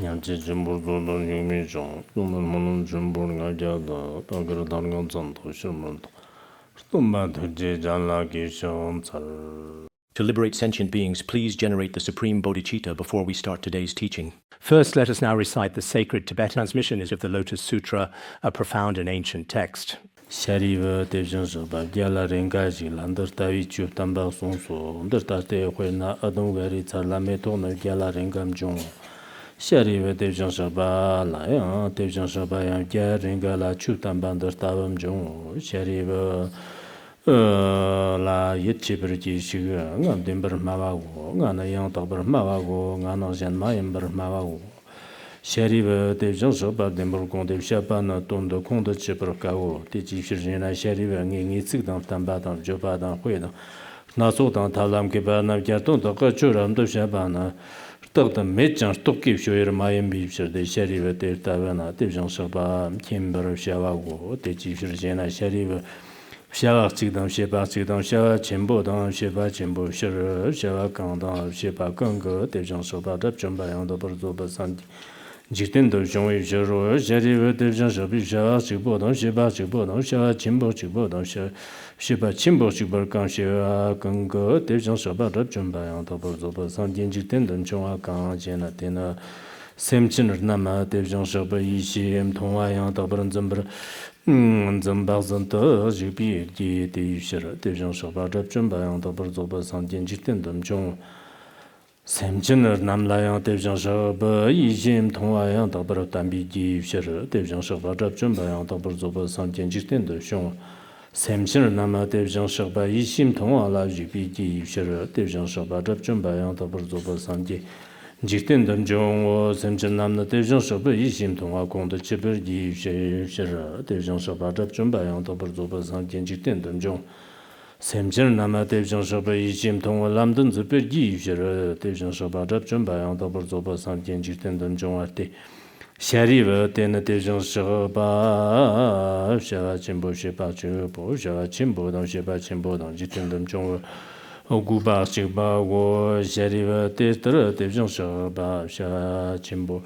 냠제 점보도 유미종 또는 점보가 자다 다그러 다른 전도 실문도 또만 제자라기 숑살. To liberate sentient beings, please generate the supreme bodhicitta before we start today's teaching. First, let us now recite the sacred Tibetan transmission of the Lotus Sutra, a profound and ancient text. Shariva Dejansa Bagyala Rengaji Lander Tavi Chup Tamba Sonso, Undertate Huena Adungari Talametona Gyala Rengam Jong. Shariva Dejansa Balaya, Dejansa Bayan Gyarengala Chup Tambander Tavam Jong, Shariva La Yitchiberji Shiga, Dimber Mavago, Gana Yang Tober Mavago, Gana Jan Mayamber Mavago. Shariva Dejansa Badimber Conde Shapana Tondo Conde Chipercao, Tichirina Shariva, Nitzik Tambatan, Jobadan Hueda, Nasotan Talam Kibana Gaton, the Kachuram de Shabana, Dr. Mitchan Stoki Shoyer Mayan Beecher, the Shariva de Tavana, Dejansa Kimber Shavago, Tichirina Shariva. Shava Chidam Sheba Chidam Shava Chimbo Dam Sheba Chimbo Shava Kandam Sheba Ganga, Dejan Soba Rapjamba and the Borzoba Santi. Jitendo Joy Jero, Jeriva Dejan Shabi Shava Chibodam Sheba Chibodam Shava Chimbo Chibodam Sheba Chimbo Chibarkan Sheva Ganga, Dejan Soba Rapjamba and the Borzoba Santi, Jitendo Jonga Kan Jena Tena. Semchin Nama Dejan Shaba Yishim Tongayan Tabranzambra Zambazanta Jibi Shira Dejan Shaba Rapjamba and the Borzoba Santin Jitendum Jong Semchin Namlayan Dejan Shaba Yishim Tongayan Tabratambi Shira Dejan Shaba Rapjamba and the Borzoba Santin Jitendum Jong Semchin Nama Dejan Shaba Yishim Tongala Jibi Shira Dejan Shaba Rapjamba and the Borzoba Santi Jitendam Jong, Semchin Namna Dejan Shaba Yishim Tonga Konda Chipper Yi Shira, Dejan Shaba Rapjamba and the Borzoba Santin Jitendam Jong. Semchin Nama Dejan Shaba Yishim Tonga Lamdan Zipper Yi Shira, Dejan Shaba Rapjamba and the Borzoba Santin Jitendam Jong Arte. Shariva Tena Dejan Shaba Shava Chimbo Sheba Chimbo Shava Chimbo Dam Sheba Chimbo Dam Jitendam Jong. Oguba Shiba Wo Shariva Testra Dejan Shaba Shava Chimbo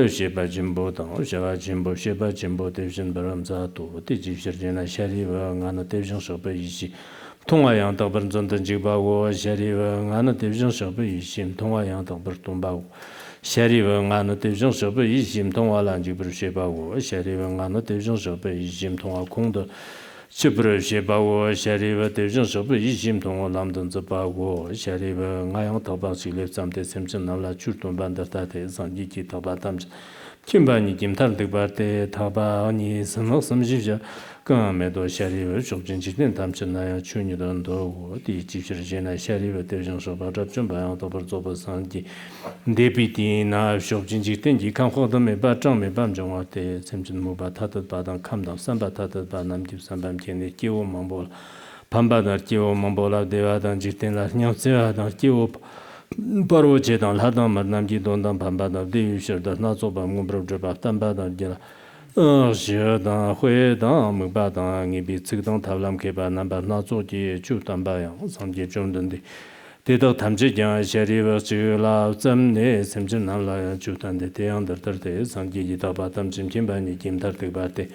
Sheba Chimbo Dam Shava Chimbo Sheba Chimbo Dejan Baramzato Tiji Shirjana Shariva Ngana Dejan Shaba Yishi Tongayang Tabar Zantan Jiba Wo Shariva Ngana Dejan Shaba Yishim Tongayang Tabar Tumba Shariva Ngana Dejan Shaba Yishim Tongalan Jibur Sheba Wo Shariva Ngana Dejan Shaba Yishim Tonga Kongda Chipra Shebawo, Shariva Dejan Shaba Yishim Tonga Lamdan Zabago, Shariva Ngayang Taba Silip Samte Semchin Navla Churtun Bandatate, Sanjiki Taba Tams, Kimbani Kim Tardik Barte, Taba Ani Sanok Samjija, Gamedo Shariva, Shobjin Chitin Tamchin Naya Chuni Dando, Di Chishirjena Shariva Dejan Shaba Rapjamba, Tobar Zoba Sanji, Deputy Na Shobjin Chitin, Yikan Hodame Bajang Bamjangate, Semchin Muba Tatat Badan Kamdam, Samba Tatat Banam Dip Sambam Tiene, Kio Mambola, Pambada Kio Mambola, Devadan Jitin La Nyamseadan Kio Parochedan, Hadam Namji Dondan Pambada, Devisher, that Nazoba Mubrojaba, Tambada Gila. Shirdan Huedan Mubadan Ibi Tsigdan Tavlam Keba Namba Nazoji Chutambayang Sanji Jundandi Dida Tamjiyan Shariva Chula Zamne Semjin Namla Chutande Teander Tarte Sanji Taba Tamjim Kimbani Kim Tartik Bate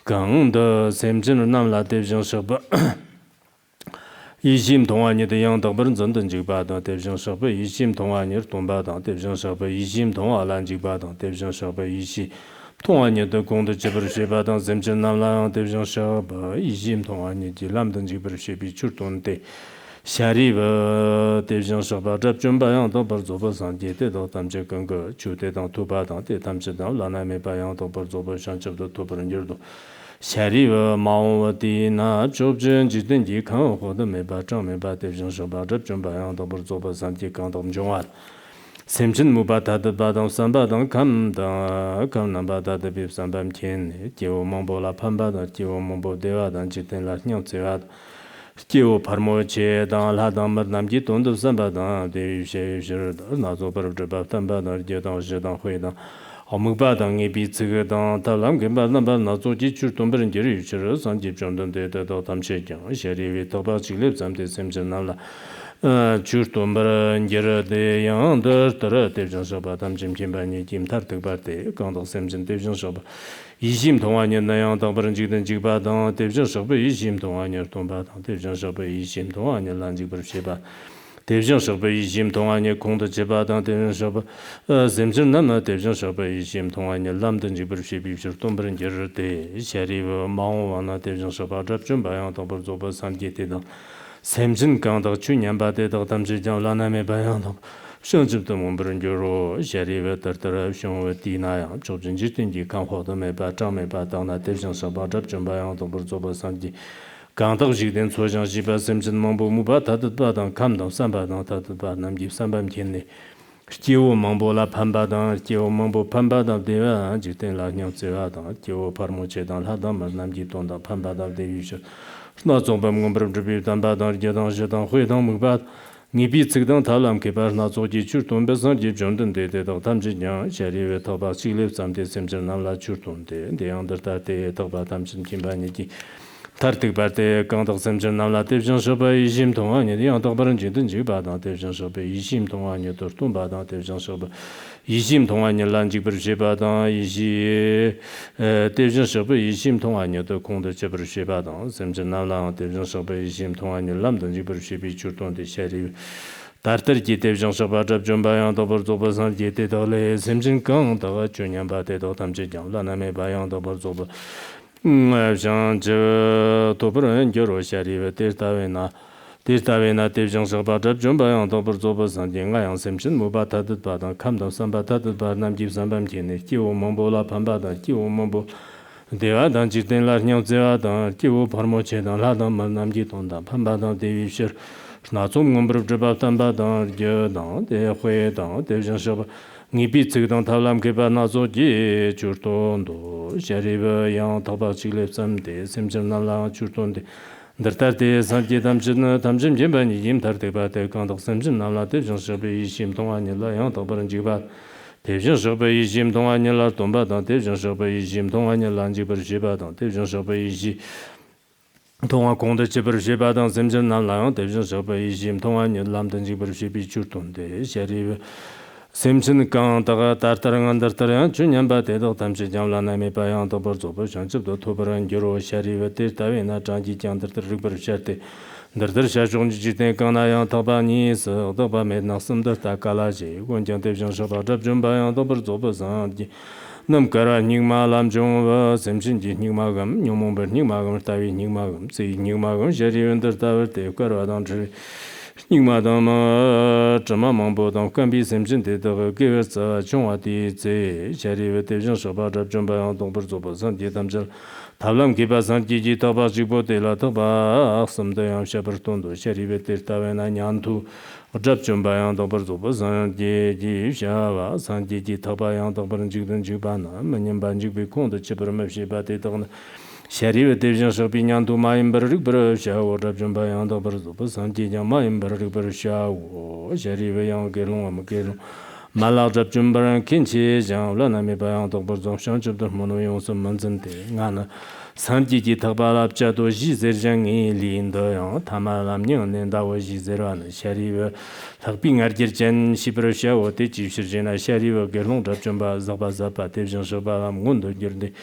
Gang the Semjin Namla Dejan Shaba Yishim Tongani the Yang Dabarn Zandan Jibada Dejan Shaba Yishim Tongani Tombada Dejan Shaba Yishim Tongalan Jibada Dejan Shaba Yishi Tongani the Gonda Jibber Shibadan Zemjan Namla Dejan Shaba Yishim Tongani Lamdan Jibber Shibi Churtonte Shariva Dejan Shaba Rapjumbayan Dobar Zoba Sanji de Tamje Ganga Chute Dan Tubadan de Tamjedan Lana Me Bayan Dobar Zoba Shanchab the Tubaran Yurdo Shariva Mawati Na Chobjan Jitin Yikan Hoda Meba Chang Meba Dejan Shaba Rapjumbayan Dobar Zoba Sanji Kandam Jongwat Semchin Mubata the Badam Sambadan Kamda Kamnambada the Bib Sambam Tien, Tio Mombola Pambada, Tio Mombo Devadan Jitin Latnian Zevad, Tio Parmoche, Dan Ladam Namjiton de Sambadan, De Shir, Nazo Barjaba Tambada, Jedan Jedan Huedan, Omubadan, Ibitsigan, Talam Gimbanaba, Nazo Jichurton Berengiri, Sanji Jondan de Dotam Shekan, Sherivi Toba Chilip, Sam de Semjanala. Churtumbra Njera de Yander Tara Devjan Shaba Tam Jim Kimbani Jim Tartak Barte, Kandal Semjin Devjan Shaba. Yishim Tonganya Nayan Tambaran Jigdan Jigba Dan Devjan Shaba, Yishim Tonganya Tomba Dan Devjan Shaba, Yishim Tonganya Lanjik Bersheba. Devjan Shaba, Yishim Tonganya Konda Jeba Dan Devjan Shaba, Semjin Nama Devjan Shaba, Yishim Tonganya Lamdan Jibbershebi, Tombaran Jera de Shariva Mawana Devjan Shaba, Rapjun Bayan Tambar Zoba Sangete Dan. Semjin Kanda Chunyan Bade Tamji Jan Laname Bayan Shanjib the Mumbran Juro, Shariva Tartara, Shon Dina, Chojin Jitinji, Kanho the Meba, Jameba, Dana, Devjan Saba, Japjan Bayan, the Burzoba Sanji, Kanda Jidin, Sojan Jiba, Semjin Mambo Mubata, the Badan, Kamdan, Sambadan, Tatban, Gip Sambam Tiene, Stio Mambola Pambadan, Stio Mambo Pambadan, Deva, Jitin Lagnan Zeradan, Stio Parmochedan, Hadam, Namjitonda, Pambada, Devisha. Nazobam Gumbrib Dambadan, Yadan, Jadan, Huedan Mubat, Nibi Zigdan Talam Kebar, Nazoji Churton, Besan, Jordan, de Tamjian, Shari, Toba, Chile, some de Semjanala Churton, de Undertate, Toba Tamjin Kimbaniki, Tartik Bate, Kandak Semjanala, Devjan Shaba, Jim Tongani, the Antabaran Jitin Jibadan, Devjan Shaba, Jim Tongani, Tortumbadan, Devjan Shaba. Yishim Tonganya Lanjik Bershebadan, Yishi Devjan Shaba, Yishim Tonganya, the Konda Chebershebadan, Semjanala, Devjan Shaba, Yishim Tonganya, Lamdan Jibershebi, Churton de Shari, Tartarki, Devjan Shaba, Jabjumbayan, Doberzobasan, Yete Dole, Semjin Kang, Dawa, Junyan Bate, Dotamjian, Laname Bayan, Doberzoba, Jean Tobran, Gero Shari, Testavena. Testavena Devjan Shaba, Jabjumbayan, Doberzobasan, Yang Semjin, Mubata, Badan, Kamdam Sambata, Badam, Give Sambam Tine, Kio Mombola Pambada, Kio Mombo, Deadan, Jitin Larnian Zeadan, Kio Parmochedan, Ladam, Namjitonda, Pambadan, Devisher, Snatum, Umbrab Jabatambadan, Yadan, De Huedan, Devjan Shaba, Nibitzidan, Talam Kebanazo, Churtondo, Shariva, Yang Tabachilep Samde, Semjanala, Churtonde. Dartarte Santi Tamjin, Tamjim Jimbani, Jim Tartebate, Kandak Samjin, Nala, Devjan Shabi, Shim Tonganilla, Yang Tabaran Jibat, Devjan Shabi, Jim Tonganilla, Tombadan, Devjan Shabi, Jim Tonganilla, Jibar Jibadan, Devjan Shabi, Tonga Konda Jibar Jibadan, Samjin Nala, Devjan Shabi, Jim Tonganilla, Lamdan Jibar Jibi Churtonde, Shari. Semjin Kandaga Tartaran Dartaran, Junyamba, Tamji Jamlaname Bayan, Toborzoba, Shanchip, Tobaran, Giro, Shariva, Tavina, Janji, Jandar, River Shate, Darder Shajon Jite Kanayan, Tabanis, Doba Mednasum, Takalaji, Gonjan Devjan Shaba, Jumbayan, Toborzoba, Zandi, Namkara, Nigma, Lamjong, Semjin, Nigmagam, Number, Nigmagam, Tavi, Nigmagam, see Nigmagam, Shari, and the Tower, Karadan. Nigmadama, Jamambo, Kambi, Semjin, the Givers, Chongati, Shari, Devjan Shaba, Jumba, Domberzoba, Santi Tamjel, Talam Kiba, Santi, Taba, Jibotela, Toba, some day on Shepherdtondo, Shari, Tavana, Yantu, Jumba, Domberzoba, Santi, Shava, Santi, Taba, Domber, Jigan, Jubana, Manian Banjik, Conda, Chipper, Shibati, Shari Devjan Shopinian to my Imberg Brusha or Rabjumbayan Doberzuba, Santian, my Imberg Brusha, Shari Vayan Gelon, Gelo, Mala Rabjumbaran Kinchi, Jan Laname Bayan Doberzon, Shanchip, the Monoyon, some Manzante, Nana, Santi Tabala Chato, Gizerjan, Linda, Tamalam, and Dawa Gizeran, Shari, Harping Argirjan, Shibrusha, or Tichirjana, Shari, Gelon, Rabjumba, Zabazapa, Devjan Shobalam, Mundo Girde.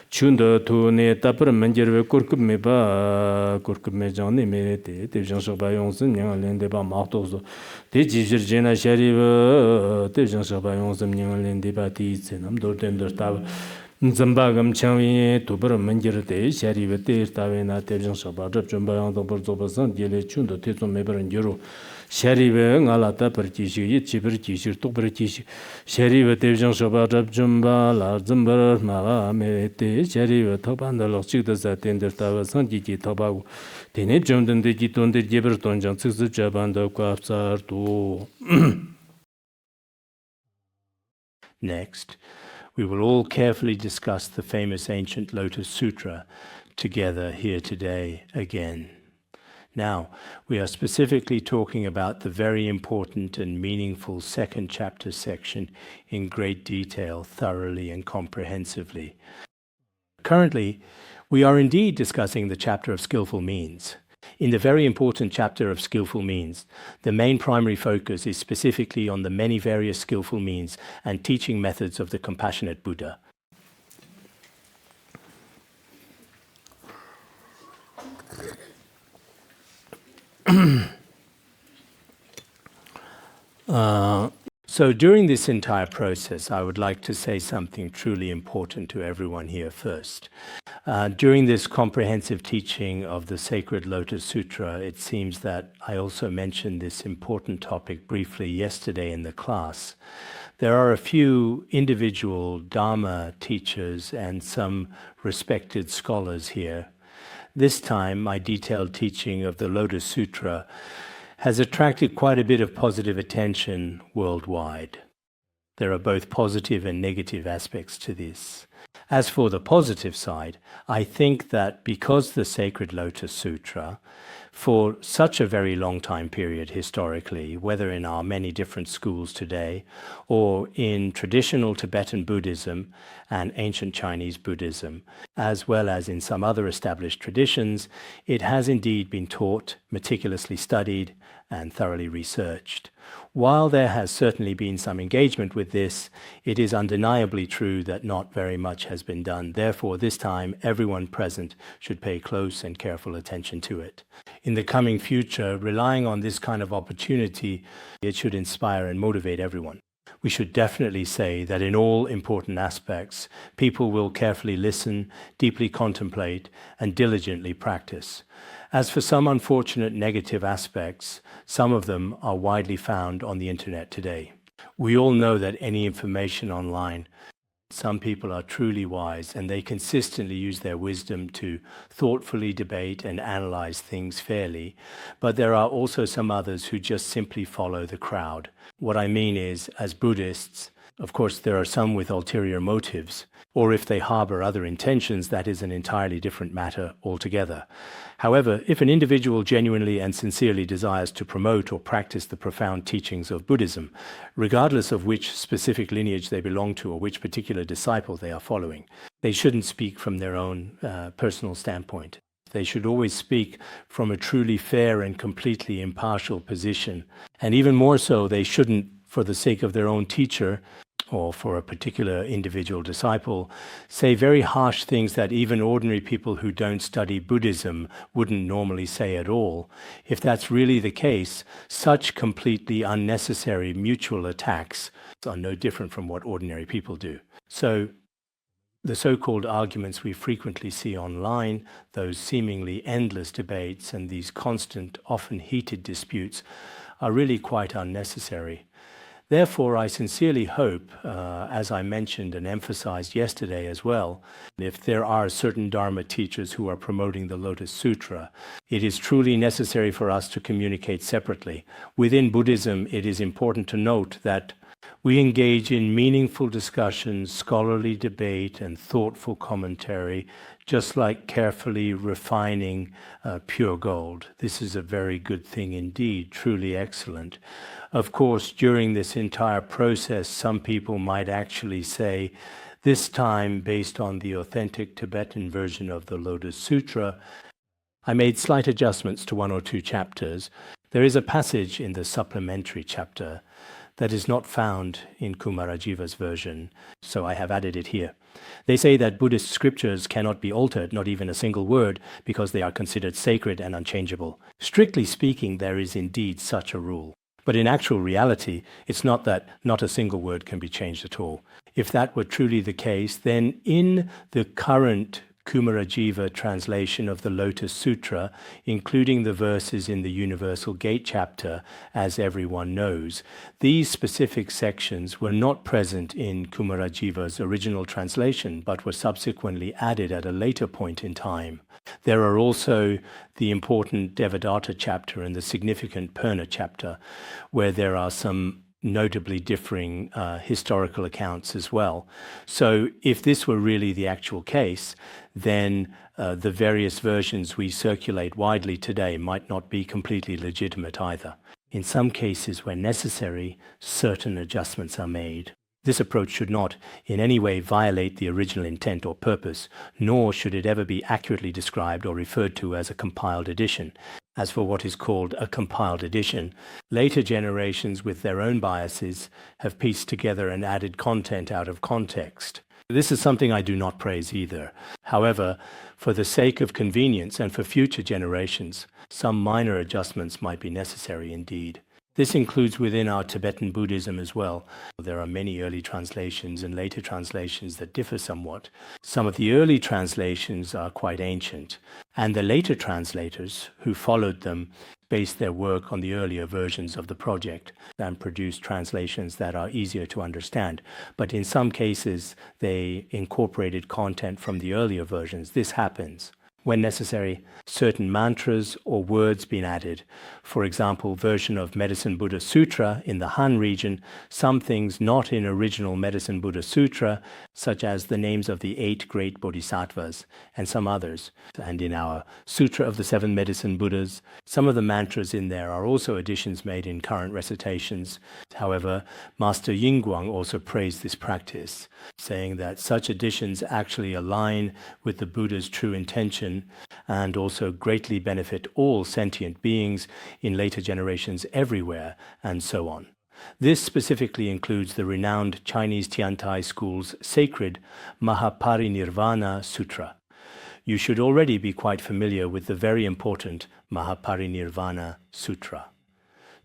Chunda to ne tapper menjer kurkup meba kurkup mejani merete Devjan Shabayonsen yang lende ba mahtozo de jijirjena shariva Devjan Shabayonsen yang lende ba ti senam dorten dortav Zambagam Changi to per menjer de shariva de tavena Devjan Shabajab Jumbayan to Borzobasan dele chunda tezo meberan juro Sharive Ngalata Pertishi, Chibertishi, Tobertishi, Sharive Devjan Shabajab Jumba, Larzumber, Mala, Mete, Sharive Topandalo, Chidas attended Tava Santi Tobago, Tene Jumden de Giton de Giberton, Jansis Jabanda, Quapsar to. Next, we will all carefully discuss the famous ancient Lotus Sutra together here today again. Now, we are specifically talking about the very important and meaningful second chapter section in great detail, thoroughly and comprehensively. Currently, we are indeed discussing the chapter of skillful means. In the very important chapter of skillful means, the main primary focus is specifically on the many various skillful means and teaching methods of the compassionate Buddha. So during this entire process, I would like to say something truly important to everyone here first. During this comprehensive teaching of the sacred Lotus Sutra, it seems that I also mentioned this important topic briefly yesterday in the class. There are a few individual Dharma teachers and some respected scholars here. This time, my detailed teaching of the Lotus Sutra has attracted quite a bit of positive attention worldwide. There are both positive and negative aspects to this. As for the positive side, I think that because the sacred Lotus Sutra, for such a very long time period historically, whether in our many different schools today or in traditional Tibetan Buddhism and ancient Chinese Buddhism, as well as in some other established traditions, it has indeed been taught, meticulously studied, and thoroughly researched. While there has certainly been some engagement with this, it is undeniably true that not very much has been done. Therefore, this time, everyone present should pay close and careful attention to it. In the coming future, relying on this kind of opportunity, it should inspire and motivate everyone. We should definitely say that in all important aspects, people will carefully listen, deeply contemplate, and diligently practice. As for some unfortunate negative aspects, some of them are widely found on the internet today. We all know that any information online, some people are truly wise and they consistently use their wisdom to thoughtfully debate and analyze things fairly, but there are also some others who just simply follow the crowd. What I mean is, as Buddhists, of course there are some with ulterior motives, or if they harbor other intentions, that is an entirely different matter altogether. However, if an individual genuinely and sincerely desires to promote or practice the profound teachings of Buddhism, regardless of which specific lineage they belong to or which particular disciple they are following, they shouldn't speak from their own personal standpoint. They should always speak from a truly fair and completely impartial position. And even more so, they shouldn't, for the sake of their own teacher, or for a particular individual disciple, say very harsh things that even ordinary people who don't study Buddhism wouldn't normally say at all. If that's really the case, such completely unnecessary mutual attacks are no different from what ordinary people do. So, the so-called arguments we frequently see online, those seemingly endless debates and these constant, often heated disputes, are really quite unnecessary. Therefore, I sincerely hope, as I mentioned and emphasized yesterday as well, if there are certain Dharma teachers who are promoting the Lotus Sutra, it is truly necessary for us to communicate separately. Within Buddhism, it is important to note that we engage in meaningful discussions, scholarly debate, and thoughtful commentary, just like carefully refining pure gold. This is a very good thing indeed, truly excellent. Of course, during this entire process, some people might actually say, this time, based on the authentic Tibetan version of the Lotus Sutra, I made slight adjustments to one or two chapters. There is a passage in the supplementary chapter that is not found in Kumarajiva's version, so I have added it here. They say that Buddhist scriptures cannot be altered, not even a single word, because they are considered sacred and unchangeable. Strictly speaking, there is indeed such a rule. But in actual reality, it's not that not a single word can be changed at all. If that were truly the case, then in the current Kumarajiva translation of the Lotus Sutra, including the verses in the Universal Gate chapter, as everyone knows, these specific sections were not present in Kumarajiva's original translation, but were subsequently added at a later point in time. There are also the important Devadatta chapter and the significant Purna chapter, where there are some notably differing historical accounts as well. So if this were really the actual case, then the various versions we circulate widely today might not be completely legitimate either. In some cases, where necessary, certain adjustments are made. This approach should not in any way violate the original intent or purpose, nor should it ever be accurately described or referred to as a compiled edition. As for what is called a compiled edition, later generations with their own biases have pieced together and added content out of context. This is something I do not praise either. However, for the sake of convenience and for future generations, some minor adjustments might be necessary indeed. This includes within our Tibetan Buddhism as well. There are many early translations and later translations that differ somewhat. Some of the early translations are quite ancient, and the later translators who followed them based their work on the earlier versions of the project and produced translations that are easier to understand. But in some cases, they incorporated content from the earlier versions. This happens. When necessary, certain mantras or words been added. For example, version of Medicine Buddha Sutra in the Han region, some things not in original Medicine Buddha Sutra, such as the names of the 8 great Bodhisattvas and some others. And in our Sutra of the 7 Medicine Buddhas, some of the mantras in there are also additions made in current recitations. However, Master Yingguang also praised this practice, saying that such additions actually align with the Buddha's true intention and also greatly benefit all sentient beings in later generations everywhere, and so on. This specifically includes the renowned Chinese Tiantai school's sacred Mahaparinirvana Sutra. You should already be quite familiar with the very important Mahaparinirvana Sutra.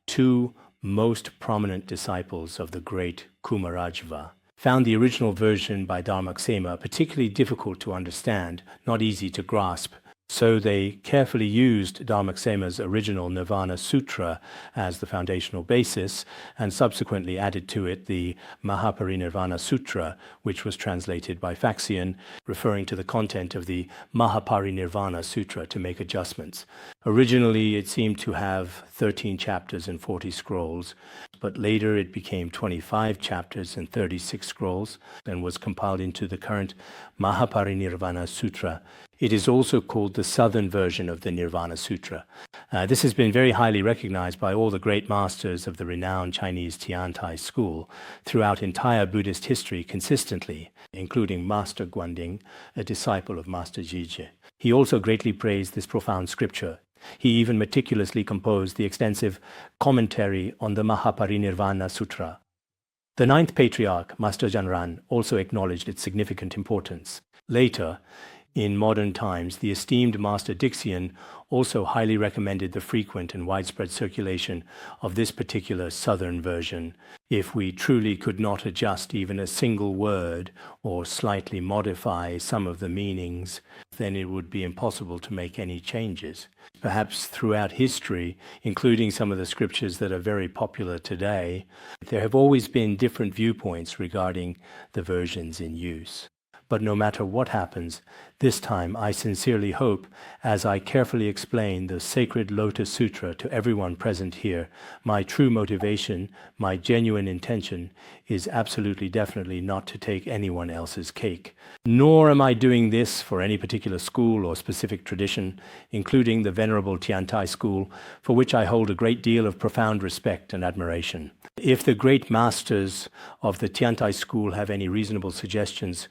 2 most prominent disciples of the great Kumarajva found the original version by Dharmaksema particularly difficult to understand, not easy to grasp. So they carefully used Dharmaksema's original Nirvana Sutra as the foundational basis and subsequently added to it the Mahaparinirvana Sutra, which was translated by Faxian, referring to the content of the Mahaparinirvana Sutra to make adjustments. Originally, it seemed to have 13 chapters and 40 scrolls, but later it became 25 chapters and 36 scrolls and was compiled into the current Mahaparinirvana Sutra. It is also called the southern version of the Nirvana Sutra. This has been very highly recognized by all the great masters of the renowned Chinese Tiantai school throughout entire Buddhist history consistently, including Master Guanding, a disciple of Master Zhizhe. He also greatly praised this profound scripture. He even meticulously composed the extensive commentary on the Mahaparinirvana Sutra. The 9th Patriarch, Master Janran, also acknowledged its significant importance. Later, in modern times, the esteemed Master Dixian also highly recommended the frequent and widespread circulation of this particular southern version. If we truly could not adjust even a single word or slightly modify some of the meanings, then it would be impossible to make any changes. Perhaps throughout history, including some of the scriptures that are very popular today, there have always been different viewpoints regarding the versions in use. But no matter what happens, this time I sincerely hope, as I carefully explain the sacred Lotus Sutra to everyone present here, my true motivation, my genuine intention, is absolutely definitely not to take anyone else's cake. Nor am I doing this for any particular school or specific tradition, including the Venerable Tiantai school, for which I hold a great deal of profound respect and admiration. If the great masters of the Tiantai school have any reasonable suggestions,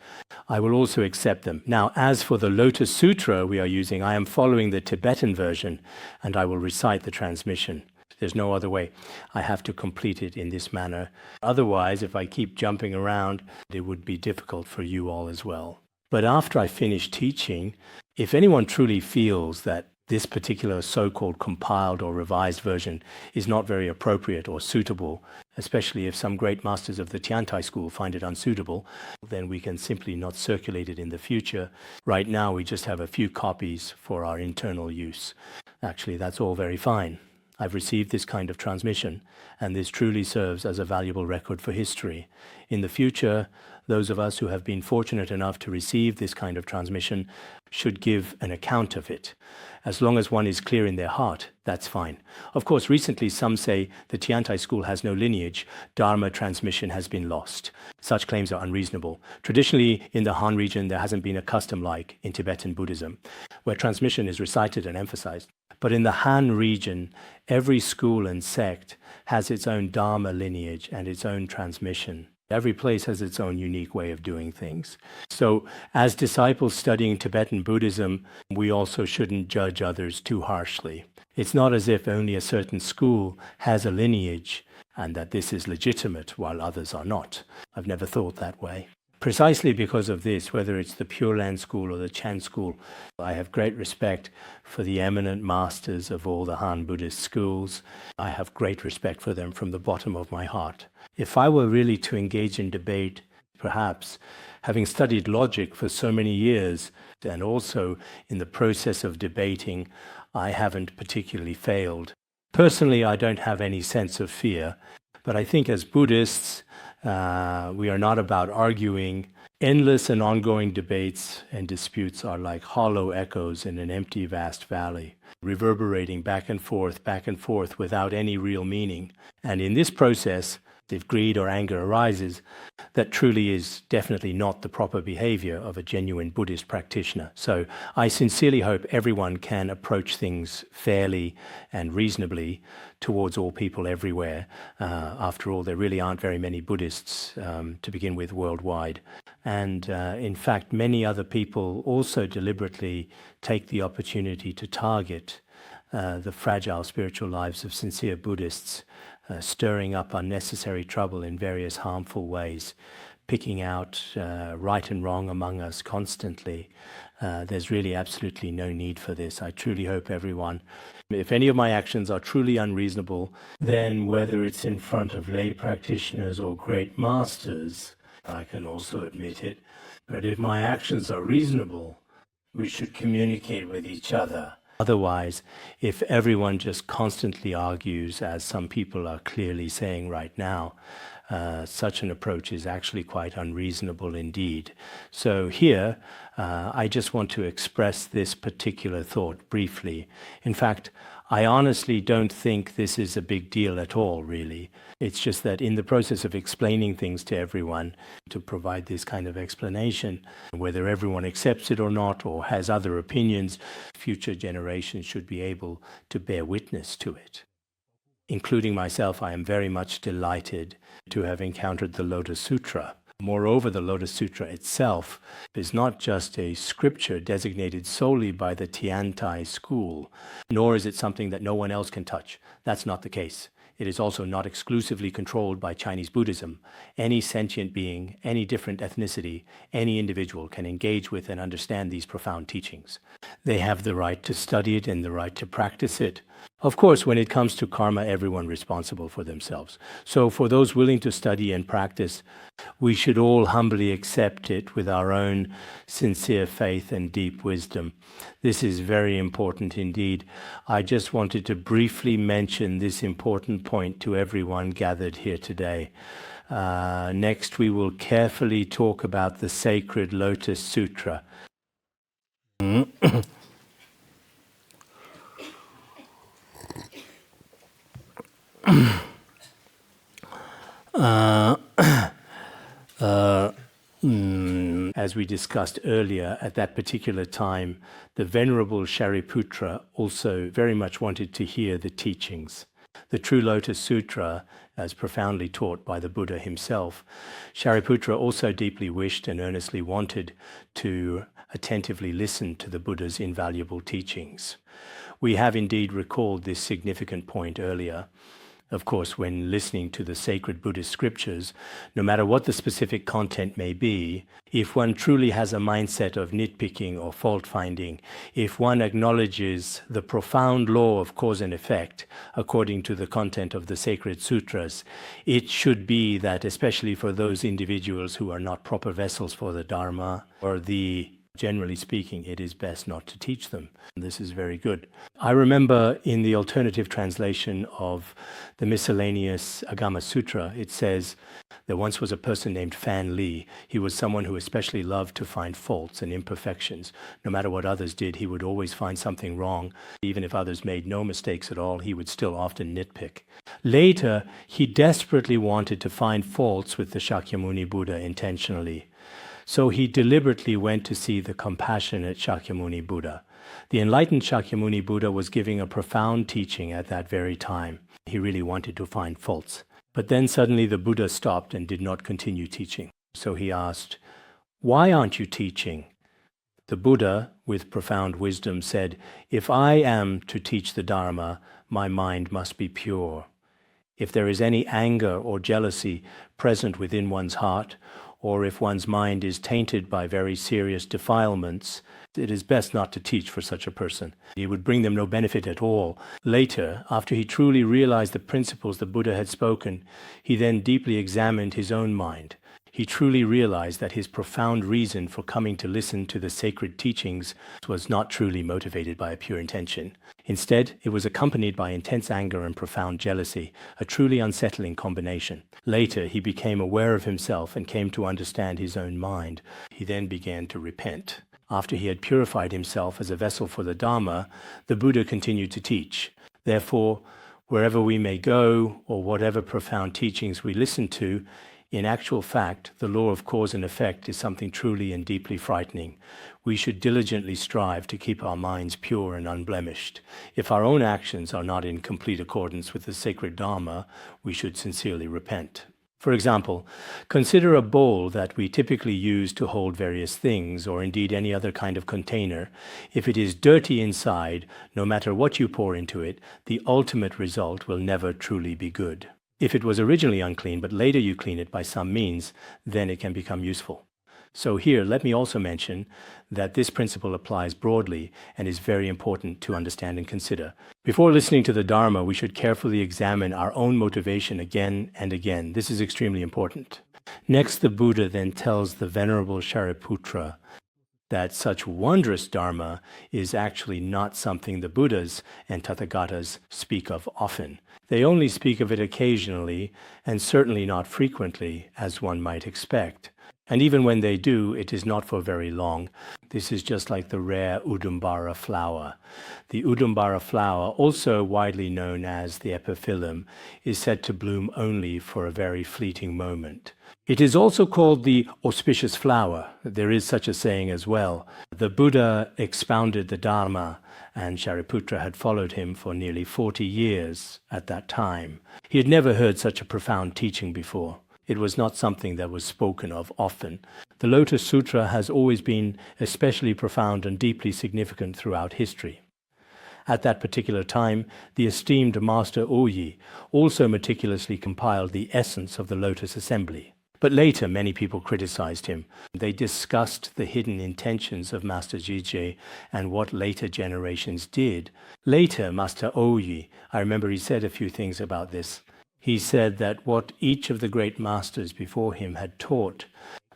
I will also accept them. Now, as for the Lotus Sutra we are using, I am following the Tibetan version, and I will recite the transmission. There's no other way. I have to complete it in this manner. Otherwise, if I keep jumping around, it would be difficult for you all as well. But after I finish teaching, if anyone truly feels that this particular so-called compiled or revised version is not very appropriate or suitable, especially if some great masters of the Tiantai school find it unsuitable, then we can simply not circulate it in the future. Right now, we just have a few copies for our internal use. Actually, that's all very fine. I've received this kind of transmission, and this truly serves as a valuable record for history. In the future, those of us who have been fortunate enough to receive this kind of transmission should give an account of it. As long as one is clear in their heart, that's fine. Of course, recently some say the Tiantai school has no lineage, Dharma transmission has been lost. Such claims are unreasonable. Traditionally, in the Han region, there hasn't been a custom like in Tibetan Buddhism, where transmission is recited and emphasized. But in the Han region, every school and sect has its own Dharma lineage and its own transmission. Every place has its own unique way of doing things. So as disciples studying Tibetan Buddhism, we also shouldn't judge others too harshly. It's not as if only a certain school has a lineage and that this is legitimate while others are not. I've never thought that way. Precisely because of this, whether it's the Pure Land School or the Chan School, I have great respect for the eminent masters of all the Han Buddhist schools. I have great respect for them from the bottom of my heart. If I were really to engage in debate, perhaps, having studied logic for so many years, and also in the process of debating, I haven't particularly failed. Personally, I don't have any sense of fear, but I think as Buddhists, we are not about arguing. Endless and ongoing debates and disputes are like hollow echoes in an empty, vast valley, reverberating back and forth without any real meaning. And in this process, if greed or anger arises, that truly is definitely not the proper behavior of a genuine Buddhist practitioner. So I sincerely hope everyone can approach things fairly and reasonably towards all people everywhere. After all, there really aren't very many Buddhists to begin with worldwide. And in fact, many other people also deliberately take the opportunity to target the fragile spiritual lives of sincere Buddhists, stirring up unnecessary trouble in various harmful ways, picking out right and wrong among us constantly. There's really absolutely no need for this. I truly hope everyone, if any of my actions are truly unreasonable, then whether it's in front of lay practitioners or great masters, I can also admit it, but if my actions are reasonable, we should communicate with each other. Otherwise, if everyone just constantly argues, as some people are clearly saying right now, such an approach is actually quite unreasonable indeed. So here, I just want to express this particular thought briefly. In fact, I honestly don't think this is a big deal at all, really. It's just that in the process of explaining things to everyone, to provide this kind of explanation, whether everyone accepts it or not, or has other opinions, future generations should be able to bear witness to it. Including myself, I am very much delighted to have encountered the Lotus Sutra. Moreover, the Lotus Sutra itself is not just a scripture designated solely by the Tiantai school, nor is it something that no one else can touch. That's not the case. It is also not exclusively controlled by Chinese Buddhism. Any sentient being, any different ethnicity, any individual can engage with and understand these profound teachings. They have the right to study it and the right to practice it. Of course, when it comes to karma, everyone responsible for themselves. So for those willing to study and practice, we should all humbly accept it with our own sincere faith and deep wisdom. This is very important indeed. I just wanted to briefly mention this important point to everyone gathered here today. Next, we will carefully talk about the sacred Lotus Sutra. As we discussed earlier, at that particular time, the Venerable Shariputra also very much wanted to hear the teachings. The true Lotus Sutra, as profoundly taught by the Buddha himself, Shariputra also deeply wished and earnestly wanted to attentively listen to the Buddha's invaluable teachings. We have indeed recalled this significant point earlier. Of course, when listening to the sacred Buddhist scriptures, no matter what the specific content may be, if one truly has a mindset of nitpicking or fault-finding, if one acknowledges the profound law of cause and effect according to the content of the sacred sutras, it should be that, especially for those individuals who are not proper vessels for the Dharma, or generally speaking, it is best not to teach them. This is very good. I remember in the alternative translation of the miscellaneous Agama Sutra, it says, there once was a person named Fan Li. He was someone who especially loved to find faults and imperfections. No matter what others did, he would always find something wrong. Even if others made no mistakes at all, he would still often nitpick. Later, he desperately wanted to find faults with the Shakyamuni Buddha intentionally. So he deliberately went to see the compassionate Shakyamuni Buddha. The enlightened Shakyamuni Buddha was giving a profound teaching at that very time. He really wanted to find faults. But then suddenly the Buddha stopped and did not continue teaching. So he asked, "Why aren't you teaching?" The Buddha, with profound wisdom, said, "If I am to teach the Dharma, my mind must be pure. If there is any anger or jealousy present within one's heart, or if one's mind is tainted by very serious defilements, it is best not to teach for such a person. It would bring them no benefit at all." Later, after he truly realized the principles the Buddha had spoken, he then deeply examined his own mind. He truly realized that his profound reason for coming to listen to the sacred teachings was not truly motivated by a pure intention. Instead, it was accompanied by intense anger and profound jealousy, a truly unsettling combination. Later, he became aware of himself and came to understand his own mind. He then began to repent. After he had purified himself as a vessel for the Dharma, the Buddha continued to teach. Therefore, wherever we may go, or whatever profound teachings we listen to, in actual fact, the law of cause and effect is something truly and deeply frightening. We should diligently strive to keep our minds pure and unblemished. If our own actions are not in complete accordance with the sacred Dharma, we should sincerely repent. For example, consider a bowl that we typically use to hold various things, or indeed any other kind of container. If it is dirty inside, no matter what you pour into it, the ultimate result will never truly be good. If it was originally unclean, but later you clean it by some means, then it can become useful. So here, let me also mention that this principle applies broadly and is very important to understand and consider. Before listening to the Dharma, we should carefully examine our own motivation again and again. This is extremely important. Next, the Buddha then tells the Venerable Shariputra that such wondrous Dharma is actually not something the Buddhas and Tathagatas speak of often. They only speak of it occasionally, and certainly not frequently, as one might expect. And even when they do, it is not for very long. This is just like the rare Udumbara flower. The Udumbara flower, also widely known as the epiphyllum, is said to bloom only for a very fleeting moment. It is also called the auspicious flower. There is such a saying as well. The Buddha expounded the Dharma, and Shariputra had followed him for nearly 40 years at that time. He had never heard such a profound teaching before. It was not something that was spoken of often. The Lotus Sutra has always been especially profound and deeply significant throughout history. At that particular time, the esteemed Master Oyi also meticulously compiled the essence of the Lotus Assembly. But later, many people criticized him. They discussed the hidden intentions of Master Jigye and what later generations did. Later, Master Oyi, I remember he said a few things about this. He said that what each of the great masters before him had taught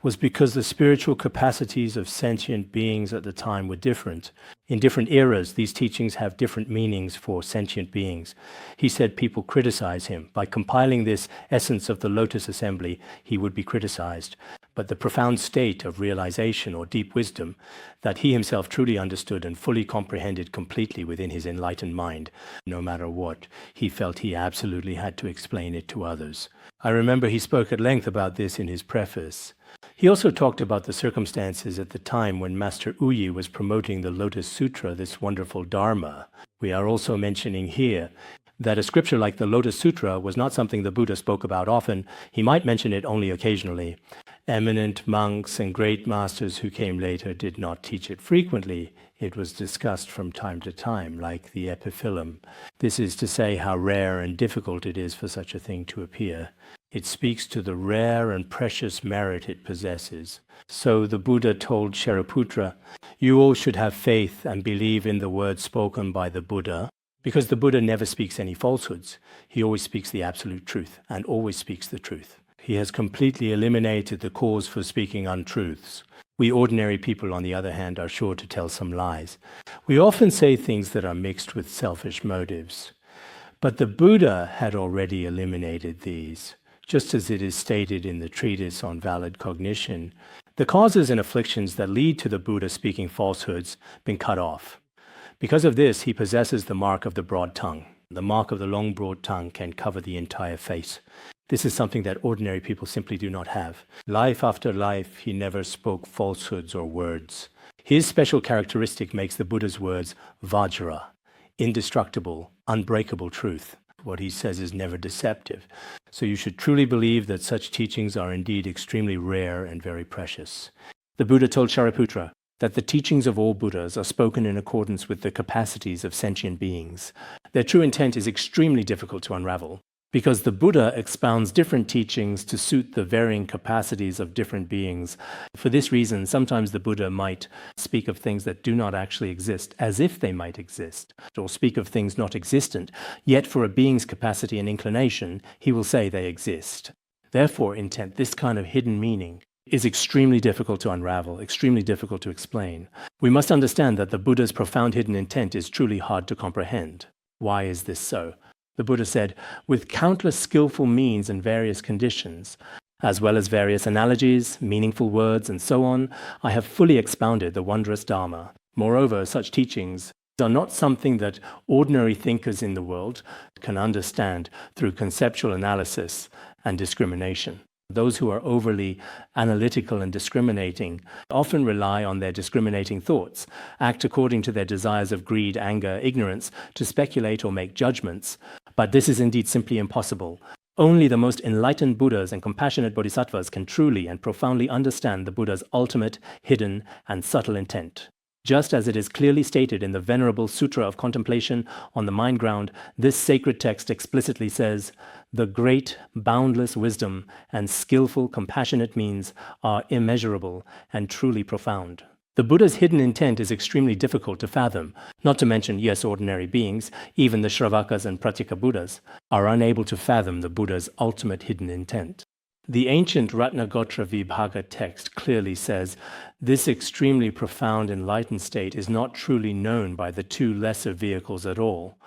was because the spiritual capacities of sentient beings at the time were different. In different eras, these teachings have different meanings for sentient beings. He said people criticize him. By compiling this essence of the Lotus Assembly, he would be criticized. But the profound state of realization or deep wisdom that he himself truly understood and fully comprehended completely within his enlightened mind, no matter what, he felt he absolutely had to explain it to others. I remember he spoke at length about this in his preface. He also talked about the circumstances at the time when Master Oyi was promoting the Lotus Sutra, this wonderful Dharma. We are also mentioning here that a scripture like the Lotus Sutra was not something the Buddha spoke about often. He might mention it only occasionally. Eminent monks and great masters who came later did not teach it frequently. It was discussed from time to time, like the epiphyllum. This is to say how rare and difficult it is for such a thing to appear. It speaks to the rare and precious merit it possesses. So the Buddha told Shariputra, "You all should have faith and believe in the words spoken by the Buddha, because the Buddha never speaks any falsehoods. He always speaks the absolute truth and always speaks the truth. He has completely eliminated the cause for speaking untruths. We ordinary people, on the other hand, are sure to tell some lies. We often say things that are mixed with selfish motives. But the Buddha had already eliminated these. Just as it is stated in the treatise on valid cognition, the causes and afflictions that lead to the Buddha speaking falsehoods been cut off. Because of this, he possesses the mark of the broad tongue. The mark of the long, broad tongue can cover the entire face. This is something that ordinary people simply do not have. Life after life, he never spoke falsehoods or words. His special characteristic makes the Buddha's words Vajra, indestructible, unbreakable truth. What he says is never deceptive. So you should truly believe that such teachings are indeed extremely rare and very precious. The Buddha told Shariputra that the teachings of all Buddhas are spoken in accordance with the capacities of sentient beings. Their true intent is extremely difficult to unravel, because the Buddha expounds different teachings to suit the varying capacities of different beings. For this reason, sometimes the Buddha might speak of things that do not actually exist as if they might exist, or speak of things not existent, yet for a being's capacity and inclination, he will say they exist. Therefore, intent, this kind of hidden meaning, is extremely difficult to unravel, extremely difficult to explain. We must understand that the Buddha's profound hidden intent is truly hard to comprehend. Why is this so? The Buddha said, with countless skillful means and various conditions, as well as various analogies, meaningful words, and so on, I have fully expounded the wondrous Dharma. Moreover, such teachings are not something that ordinary thinkers in the world can understand through conceptual analysis and discrimination. Those who are overly analytical and discriminating often rely on their discriminating thoughts, act according to their desires of greed, anger, ignorance, to speculate or make judgments. But this is indeed simply impossible. Only the most enlightened Buddhas and compassionate Bodhisattvas can truly and profoundly understand the Buddha's ultimate, hidden, and subtle intent. Just as it is clearly stated in the Venerable Sutra of Contemplation on the Mind Ground, this sacred text explicitly says, the great, boundless wisdom and skillful, compassionate means are immeasurable and truly profound. The Buddha's hidden intent is extremely difficult to fathom, not to mention, yes, ordinary beings, even the Śrāvakas and Pratyekabuddhas, are unable to fathom the Buddha's ultimate hidden intent. The ancient Ratnagotra Vibhaga text clearly says, this extremely profound enlightened state is not truly known by the two lesser vehicles at all.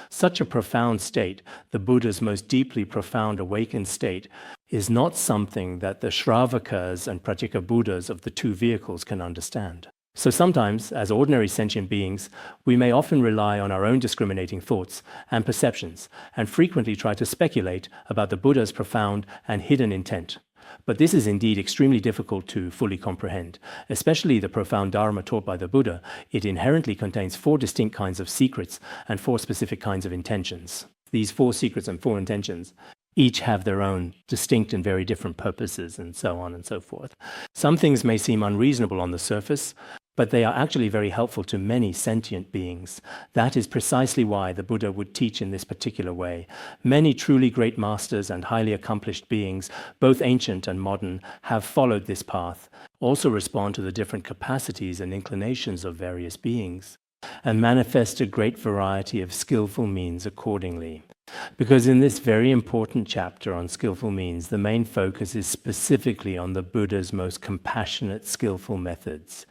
Such a profound state, the Buddha's most deeply profound awakened state, is not something that the Śrāvakas and Pratyekabuddhas of the two vehicles can understand. So sometimes, as ordinary sentient beings, we may often rely on our own discriminating thoughts and perceptions, and frequently try to speculate about the Buddha's profound and hidden intent. But this is indeed extremely difficult to fully comprehend, especially the profound Dharma taught by the Buddha. It inherently contains 4 distinct kinds of secrets and 4 specific kinds of intentions. These 4 secrets and 4 intentions each have their own distinct and very different purposes, and so on and so forth. Some things may seem unreasonable on the surface, but they are actually very helpful to many sentient beings. That is precisely why the Buddha would teach in this particular way. Many truly great masters and highly accomplished beings, both ancient and modern, have followed this path, also respond to the different capacities and inclinations of various beings, and manifest a great variety of skillful means accordingly. Because in this very important chapter on skillful means, the main focus is specifically on the Buddha's most compassionate, skillful methods.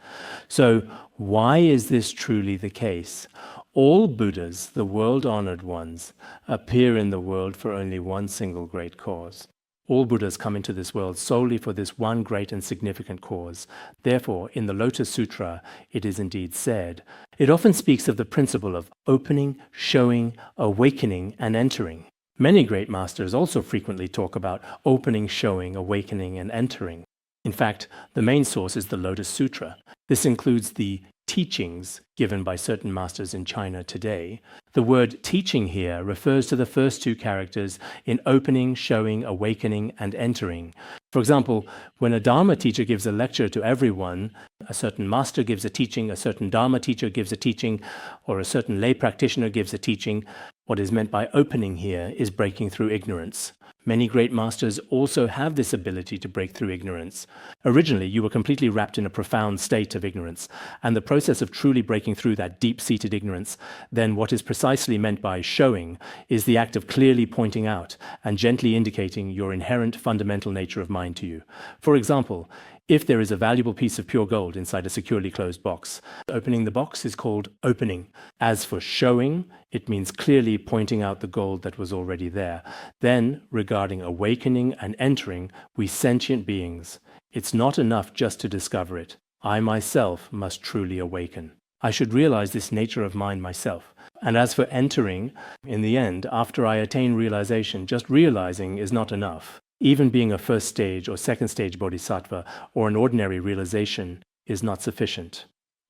So, why is this truly the case? All Buddhas, the world-honored ones, appear in the world for only one single great cause. All Buddhas come into this world solely for this one great and significant cause. Therefore, in the Lotus Sutra, it is indeed said, it often speaks of the principle of opening, showing, awakening, and entering. Many great masters also frequently talk about opening, showing, awakening, and entering. In fact, the main source is the Lotus Sutra. This includes the teachings given by certain masters in China today. The word teaching here refers to the first 2 characters in opening, showing, awakening, and entering. For example, when a Dharma teacher gives a lecture to everyone, a certain master gives a teaching, a certain Dharma teacher gives a teaching, or a certain lay practitioner gives a teaching, what is meant by opening here is breaking through ignorance. Many great masters also have this ability to break through ignorance. Originally, you were completely wrapped in a profound state of ignorance, and the process of truly breaking through that deep-seated ignorance, then what is precisely meant by showing, is the act of clearly pointing out and gently indicating your inherent fundamental nature of mind to you. For example, if there is a valuable piece of pure gold inside a securely closed box, opening the box is called opening. As for showing, it means clearly pointing out the gold that was already there. Then, regarding awakening and entering, we sentient beings, it's not enough just to discover it. I myself must truly awaken. I should realize this nature of mind myself. And as for entering, in the end, after I attain realization, just realizing is not enough. Even being a first stage or second stage bodhisattva or an ordinary realization is not sufficient.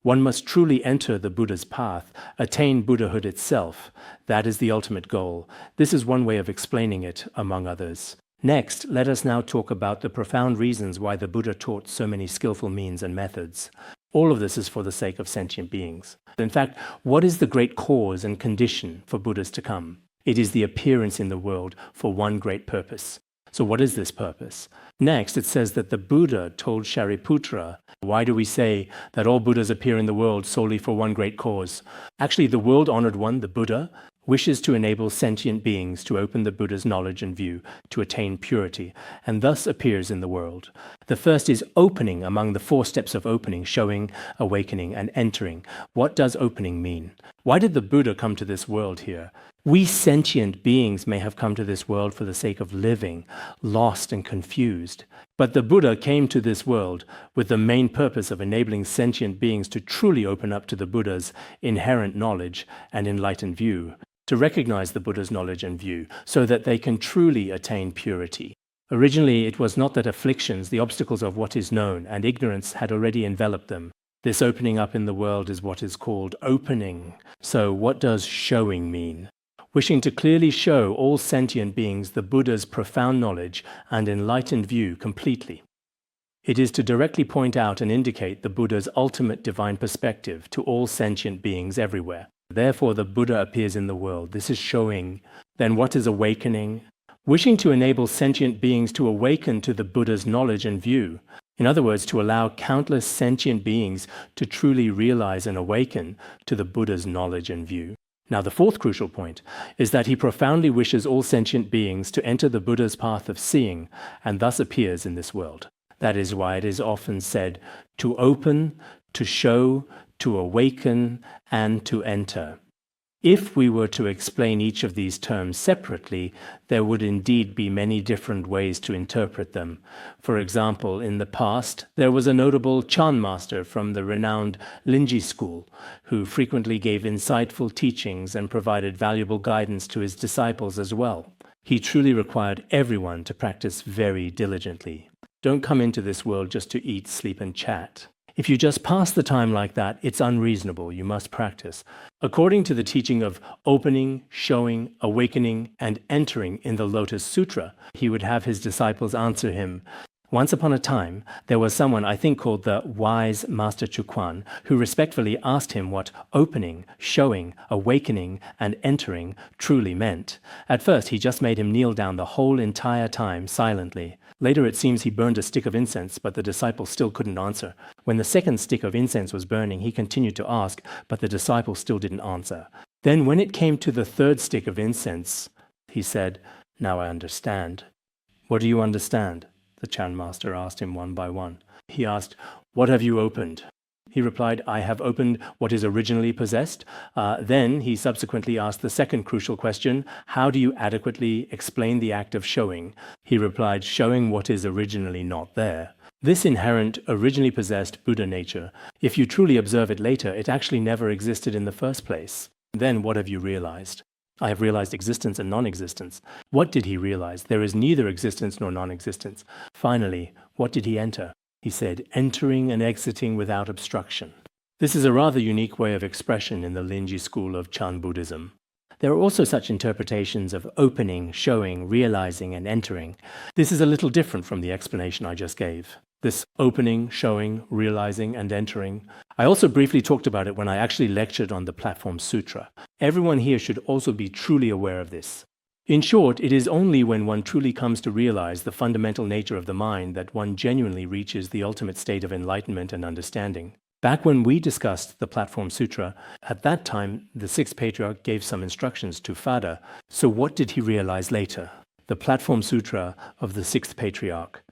One must truly enter the Buddha's path, attain Buddhahood itself. That is the ultimate goal. This is one way of explaining it, among others. Next, let us now talk about the profound reasons why the Buddha taught so many skillful means and methods. All of this is for the sake of sentient beings. In fact, what is the great cause and condition for Buddhas to come? It is the appearance in the world for one great purpose. So what is this purpose? Next, it says that the Buddha told Shariputra, why do we say that all Buddhas appear in the world solely for one great cause? Actually, the world-honored one, the Buddha, wishes to enable sentient beings to open the Buddha's knowledge and view, to attain purity, and thus appears in the world. The first is opening among the 4 steps of opening, showing, awakening, and entering. What does opening mean? Why did the Buddha come to this world here? We sentient beings may have come to this world for the sake of living, lost and confused. But the Buddha came to this world with the main purpose of enabling sentient beings to truly open up to the Buddha's inherent knowledge and enlightened view, to recognize the Buddha's knowledge and view, so that they can truly attain purity. Originally, it was not that afflictions, the obstacles of what is known, and ignorance had already enveloped them. This opening up in the world is what is called opening. So what does showing mean? Wishing to clearly show all sentient beings the Buddha's profound knowledge and enlightened view completely. It is to directly point out and indicate the Buddha's ultimate divine perspective to all sentient beings everywhere. Therefore, the Buddha appears in the world. This is showing. Then what is awakening? Wishing to enable sentient beings to awaken to the Buddha's knowledge and view. In other words, to allow countless sentient beings to truly realize and awaken to the Buddha's knowledge and view. Now, the 4th crucial point is that he profoundly wishes all sentient beings to enter the Buddha's path of seeing, and thus appears in this world. That is why it is often said to open, to show, to awaken, and to enter. If we were to explain each of these terms separately, there would indeed be many different ways to interpret them. For example, in the past, there was a notable Chan master from the renowned Linji school, who frequently gave insightful teachings and provided valuable guidance to his disciples as well. He truly required everyone to practice very diligently. Don't come into this world just to eat, sleep, and chat. If you just pass the time like that, it's unreasonable. You must practice. According to the teaching of opening, showing, awakening, and entering in the Lotus Sutra, he would have his disciples answer him. Once upon a time, there was someone I think called the wise Master Chuquan, who respectfully asked him what opening, showing, awakening, and entering truly meant. At first, he just made him kneel down the whole entire time silently. Later, it seems he burned a stick of incense, but the disciple still couldn't answer. When the 2nd stick of incense was burning, he continued to ask, but the disciple still didn't answer. Then when it came to the 3rd stick of incense, he said, "Now I understand." "What do you understand?" the Chan master asked him one by one. He asked, "What have you opened?" He replied, "I have opened what is originally possessed." Then he subsequently asked the 2nd crucial question, "How do you adequately explain the act of showing?" He replied, "Showing what is originally not there." This inherent, originally possessed Buddha nature, if you truly observe it later, it actually never existed in the first place. Then what have you realized? I have realized existence and non-existence. What did he realize? There is neither existence nor non-existence. Finally, what did he enter? He said, entering and exiting without obstruction. This is a rather unique way of expression in the Linji school of Chan Buddhism. There are also such interpretations of opening, showing, realizing, and entering. This is a little different from the explanation I just gave. This opening, showing, realizing, and entering. I also briefly talked about it when I actually lectured on the Platform Sutra. Everyone here should also be truly aware of this. In short, it is only when one truly comes to realize the fundamental nature of the mind that one genuinely reaches the ultimate state of enlightenment and understanding. Back when we discussed the Platform Sutra, at that time, the 6th Patriarch gave some instructions to Phada. So what did he realize later? The Platform Sutra of the 6th Patriarch.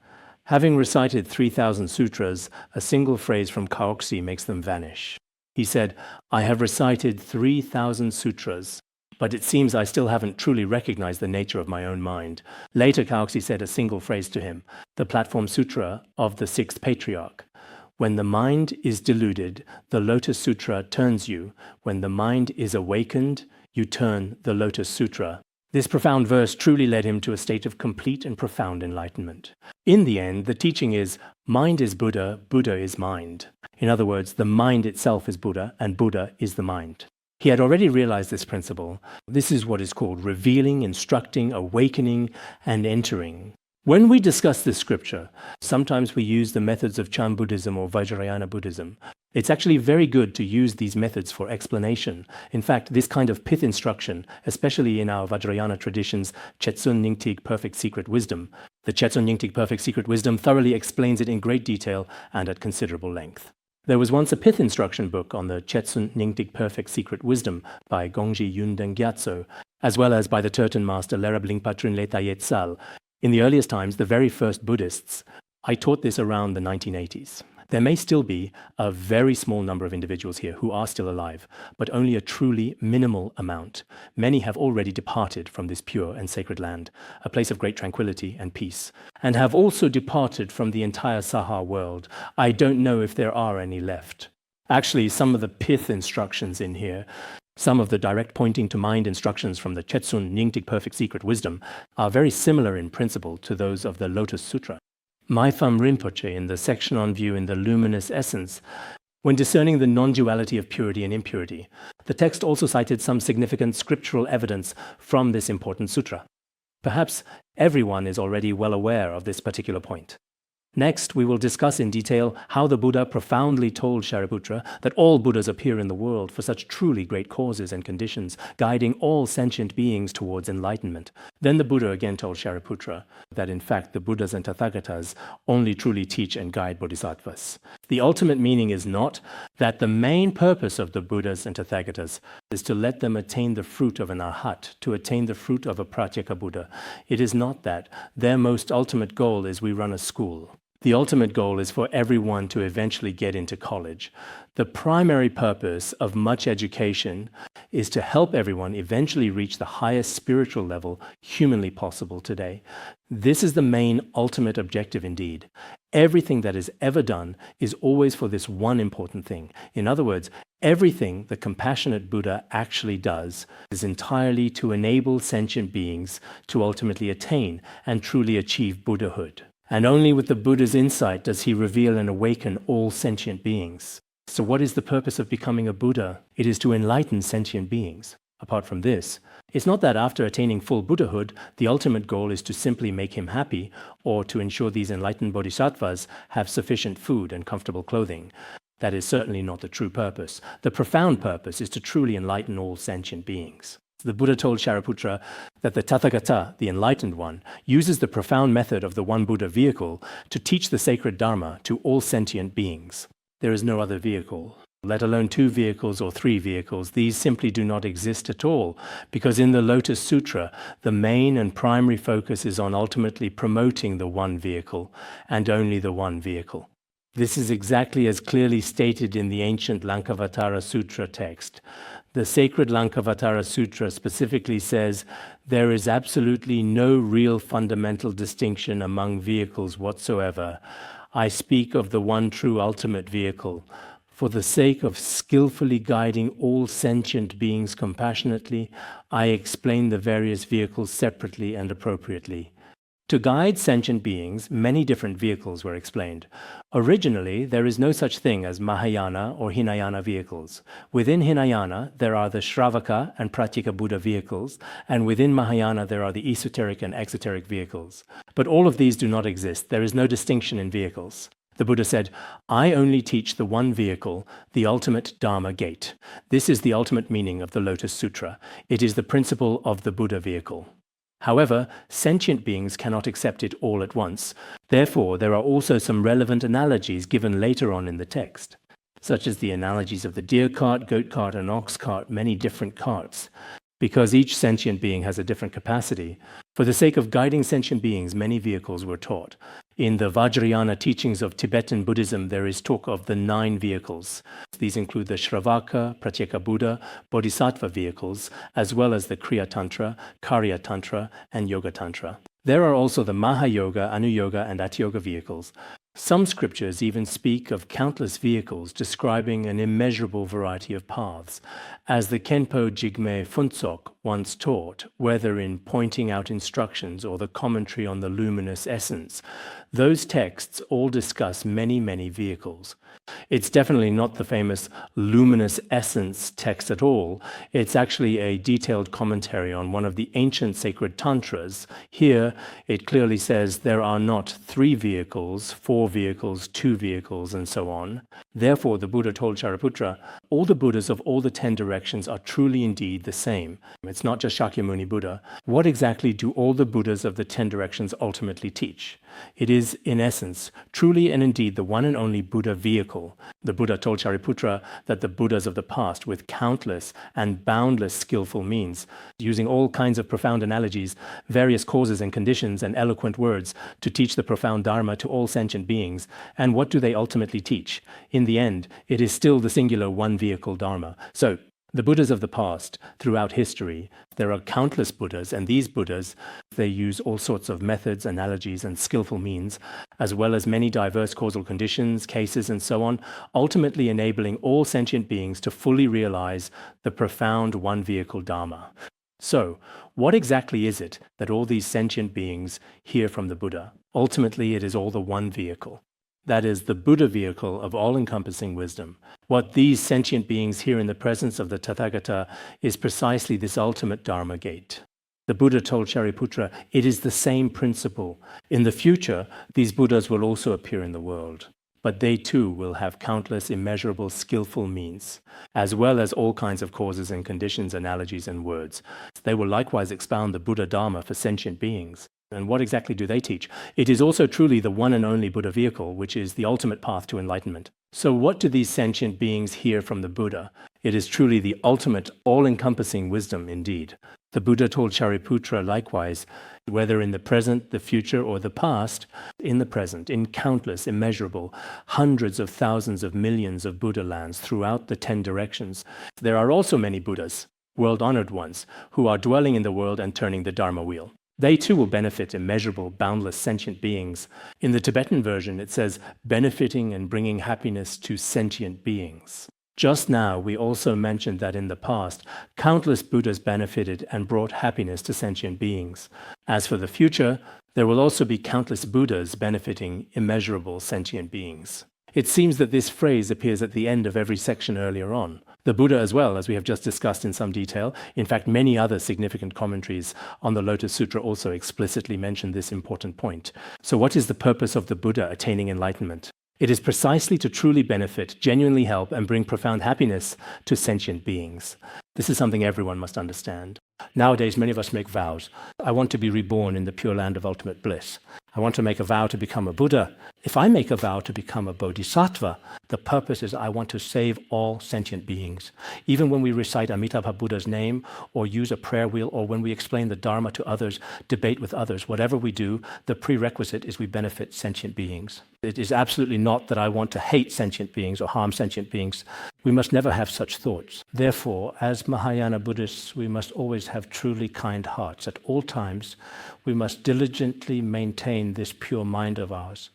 Having recited 3,000 sutras, a single phrase from Kaoxi makes them vanish. He said, "I have recited 3,000 sutras, but it seems I still haven't truly recognized the nature of my own mind." Later, Kaoxi said a single phrase to him, the Platform Sutra of the 6th Patriarch. When the mind is deluded, the Lotus Sutra turns you. When the mind is awakened, you turn the Lotus Sutra. This profound verse truly led him to a state of complete and profound enlightenment. In the end, the teaching is, mind is Buddha, Buddha is mind. In other words, the mind itself is Buddha, and Buddha is the mind. He had already realized this principle. This is what is called revealing, instructing, awakening, and entering. When we discuss this scripture, sometimes we use the methods of Chan Buddhism or Vajrayana Buddhism. It's actually very good to use these methods for explanation. In fact, this kind of pith instruction, especially in our Vajrayana traditions, Chetsun Nyingtik Perfect Secret Wisdom, the Chetsun Nyingtik Perfect Secret Wisdom thoroughly explains it in great detail and at considerable length. There was once a pith instruction book on the Chetsun Nyingtik Perfect Secret Wisdom by Gongji Yundeng Gyatso, as well as by the Turton master Lerab Lingpa Trunle Tayet Sal. In the earliest times, the very first Buddhists. I taught this around the 1980s. There may still be a very small number of individuals here who are still alive, but only a truly minimal amount. Many have already departed from this pure and sacred land, a place of great tranquility and peace, and have also departed from the entire Saha world. I don't know if there are any left. Actually, some of the pith instructions in here, some of the direct pointing to mind instructions from the Chetsun Nyingtik Perfect Secret Wisdom are very similar in principle to those of the Lotus Sutra. Maifam Rinpoche, in the section on view in the Luminous Essence, when discerning the non-duality of purity and impurity, the text also cited some significant scriptural evidence from this important sutra. Perhaps everyone is already well aware of this particular point. Next, we will discuss in detail how the Buddha profoundly told Shariputra that all Buddhas appear in the world for such truly great causes and conditions, guiding all sentient beings towards enlightenment. Then the Buddha again told Shariputra that in fact the Buddhas and Tathagatas only truly teach and guide Bodhisattvas. The ultimate meaning is not that the main purpose of the Buddhas and Tathagatas is to let them attain the fruit of an arhat, to attain the fruit of a Pratyekabuddha. It is not that. Their most ultimate goal is we run a school. The ultimate goal is for everyone to eventually get into college. The primary purpose of much education is to help everyone eventually reach the highest spiritual level humanly possible today. This is the main ultimate objective indeed. Everything that is ever done is always for this one important thing. In other words, everything the compassionate Buddha actually does is entirely to enable sentient beings to ultimately attain and truly achieve Buddhahood. And only with the Buddha's insight does he reveal and awaken all sentient beings. So what is the purpose of becoming a Buddha? It is to enlighten sentient beings. Apart from this, it's not that after attaining full Buddhahood, the ultimate goal is to simply make him happy or to ensure these enlightened bodhisattvas have sufficient food and comfortable clothing. That is certainly not the true purpose. The profound purpose is to truly enlighten all sentient beings. The Buddha told Shariputra that the Tathagata, the enlightened one, uses the profound method of the one Buddha vehicle to teach the sacred Dharma to all sentient beings. There is no other vehicle, let alone 2 vehicles or 3 vehicles. These simply do not exist at all, because in the Lotus Sutra, the main and primary focus is on ultimately promoting the one vehicle, and only the one vehicle. This is exactly as clearly stated in the ancient Lankavatara Sutra text. The sacred Lankavatara Sutra specifically says, there is absolutely no real fundamental distinction among vehicles whatsoever. I speak of the one true ultimate vehicle. For the sake of skillfully guiding all sentient beings compassionately, I explain the various vehicles separately and appropriately. To guide sentient beings, many different vehicles were explained. Originally, there is no such thing as Mahayana or Hinayana vehicles. Within Hinayana, there are the Śrāvaka and Pratyekabuddha vehicles, and within Mahayana, there are the esoteric and exoteric vehicles. But all of these do not exist. There is no distinction in vehicles. The Buddha said, I only teach the one vehicle, the ultimate Dharma gate. This is the ultimate meaning of the Lotus Sutra. It is the principle of the Buddha vehicle. However, sentient beings cannot accept it all at once. Therefore, there are also some relevant analogies given later on in the text, such as the analogies of the deer cart, goat cart, and ox cart, many different carts. Because each sentient being has a different capacity, for the sake of guiding sentient beings, many vehicles were taught. In the Vajrayana teachings of Tibetan Buddhism, there is talk of the 9 vehicles. These include the Śrāvaka, Pratyekabuddha, Bodhisattva vehicles, as well as the Kriya Tantra, Karya Tantra, and Yoga Tantra. There are also the Mahayoga, Anuyoga, and Atiyoga vehicles. Some scriptures even speak of countless vehicles describing an immeasurable variety of paths. As the Khenpo Jigme Phuntsok once taught, whether in pointing out instructions or the commentary on the luminous essence, those texts all discuss many, many vehicles. It's definitely not the famous luminous essence text at all. It's actually a detailed commentary on one of the ancient sacred tantras. Here, it clearly says there are not 3 vehicles, 4 vehicles, 2 vehicles, and so on. Therefore, the Buddha told Shariputra, all the Buddhas of all the 10 directions are truly indeed the same. It's not just Shakyamuni Buddha. What exactly do all the Buddhas of the 10 directions ultimately teach? It is, in essence, truly and indeed the one and only Buddha vehicle. The Buddha told Shariputra that the Buddhas of the past, with countless and boundless skillful means, using all kinds of profound analogies, various causes and conditions, and eloquent words to teach the profound Dharma to all sentient beings. And what do they ultimately teach? In the end, it is still the singular one vehicle Dharma. So, the Buddhas of the past, throughout history, there are countless Buddhas, and these Buddhas, they use all sorts of methods, analogies, and skillful means, as well as many diverse causal conditions, cases, and so on, ultimately enabling all sentient beings to fully realize the profound one-vehicle Dharma. So, what exactly is it that all these sentient beings hear from the Buddha? Ultimately, it is all the one vehicle. That is the Buddha vehicle of all-encompassing wisdom. What these sentient beings hear in the presence of the Tathagata is precisely this ultimate Dharma gate. The Buddha told Shariputra, it is the same principle. In the future, these Buddhas will also appear in the world. But they too will have countless immeasurable skillful means, as well as all kinds of causes and conditions, analogies and words. They will likewise expound the Buddha Dharma for sentient beings. And what exactly do they teach? It is also truly the one and only Buddha vehicle, which is the ultimate path to enlightenment. So what do these sentient beings hear from the Buddha? It is truly the ultimate, all-encompassing wisdom indeed. The Buddha told Shariputra likewise, whether in the present, the future, or the past, in the present, in countless, immeasurable, hundreds of thousands of millions of Buddha lands throughout the 10 directions, there are also many Buddhas, world-honored ones, who are dwelling in the world and turning the Dharma wheel. They too will benefit immeasurable, boundless sentient beings. In the Tibetan version, it says, benefiting and bringing happiness to sentient beings. Just now, we also mentioned that in the past, countless Buddhas benefited and brought happiness to sentient beings. As for the future, there will also be countless Buddhas benefiting immeasurable sentient beings. It seems that this phrase appears at the end of every section earlier on. The Buddha as well, as we have just discussed in some detail. In fact, many other significant commentaries on the Lotus Sutra also explicitly mention this important point. So what is the purpose of the Buddha attaining enlightenment? It is precisely to truly benefit, genuinely help, and bring profound happiness to sentient beings. This is something everyone must understand. Nowadays, many of us make vows. I want to be reborn in the pure land of ultimate bliss. I want to make a vow to become a Buddha. If I make a vow to become a Bodhisattva, the purpose is I want to save all sentient beings. Even when we recite Amitabha Buddha's name, or use a prayer wheel, or when we explain the Dharma to others, debate with others, whatever we do, the prerequisite is we benefit sentient beings. It is absolutely not that I want to hate sentient beings or harm sentient beings. We must never have such thoughts. Therefore, as Mahayana Buddhists, we must always have truly kind hearts. At all times, we must diligently maintain this pure mind of ours.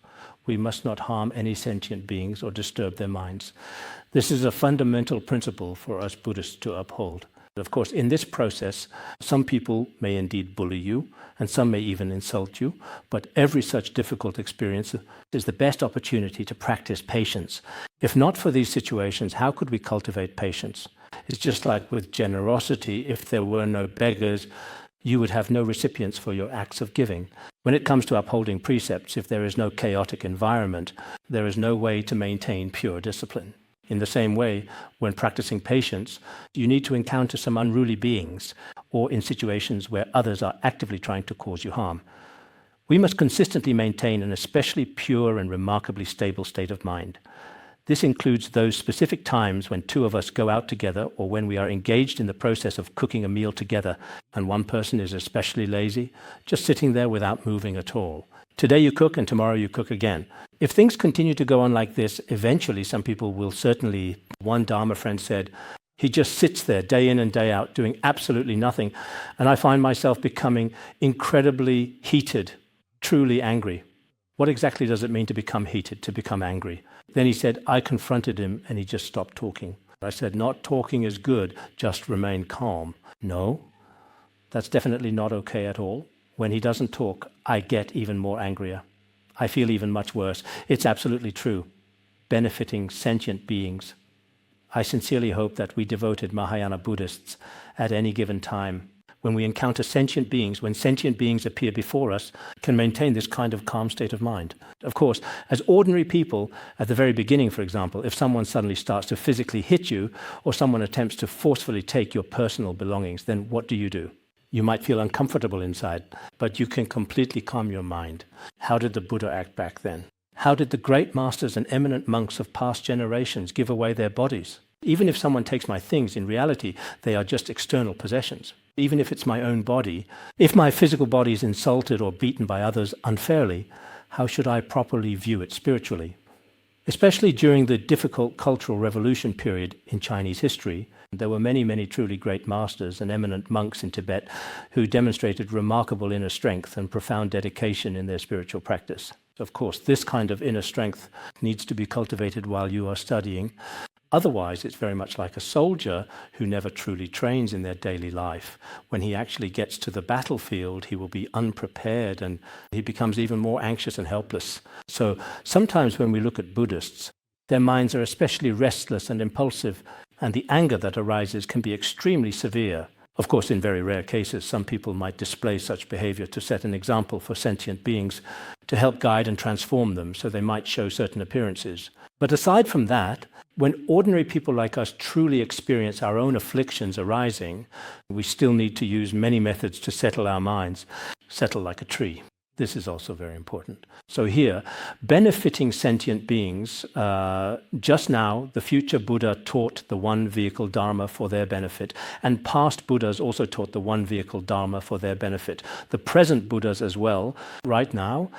We must not harm any sentient beings or disturb their minds. This is a fundamental principle for us Buddhists to uphold. Of course, in this process, some people may indeed bully you, and some may even insult you, but every such difficult experience is the best opportunity to practice patience. If not for these situations, how could we cultivate patience? It's just like with generosity. If there were no beggars, you would have no recipients for your acts of giving. When it comes to upholding precepts, if there is no chaotic environment, there is no way to maintain pure discipline. In the same way, when practicing patience, you need to encounter some unruly beings, or in situations where others are actively trying to cause you harm. We must consistently maintain an especially pure and remarkably stable state of mind. This includes those specific times when two of us go out together, or when we are engaged in the process of cooking a meal together, and one person is especially lazy, just sitting there without moving at all. Today you cook, and tomorrow you cook again. If things continue to go on like this, eventually some people will certainly, one Dharma friend said, He just sits there day in and day out doing absolutely nothing. And I find myself becoming incredibly heated, truly angry. What exactly does it mean to become heated, to become angry? Then he said, I confronted him and he just stopped talking. I said, not talking is good, just remain calm. No, that's definitely not okay at all. When he doesn't talk, I get even more angrier. I feel even much worse. It's absolutely true. Benefiting sentient beings. I sincerely hope that we devoted Mahayana Buddhists at any given time, when we encounter sentient beings, when sentient beings appear before us, can maintain this kind of calm state of mind. Of course, as ordinary people, at the very beginning, for example, if someone suddenly starts to physically hit you, or someone attempts to forcefully take your personal belongings, then what do? You might feel uncomfortable inside, but you can completely calm your mind. How did the Buddha act back then? How did the great masters and eminent monks of past generations give away their bodies? Even if someone takes my things, in reality, they are just external possessions. Even if it's my own body, if my physical body is insulted or beaten by others unfairly, how should I properly view it spiritually? Especially during the difficult Cultural Revolution period in Chinese history, there were many, many truly great masters and eminent monks in Tibet who demonstrated remarkable inner strength and profound dedication in their spiritual practice. Of course, this kind of inner strength needs to be cultivated while you are studying. Otherwise, it's very much like a soldier who never truly trains in their daily life. When he actually gets to the battlefield, he will be unprepared and he becomes even more anxious and helpless. So sometimes when we look at Buddhists, their minds are especially restless and impulsive, and the anger that arises can be extremely severe. Of course, in very rare cases, some people might display such behavior to set an example for sentient beings, to help guide and transform them, so they might show certain appearances. But aside from that, when ordinary people like us truly experience our own afflictions arising, we still need to use many methods to settle our minds, settle like a tree. This is also very important. So here, benefiting sentient beings, just now, the future Buddha taught the one vehicle Dharma for their benefit, and past Buddhas also taught the one vehicle Dharma for their benefit. The present Buddhas as well. Right now,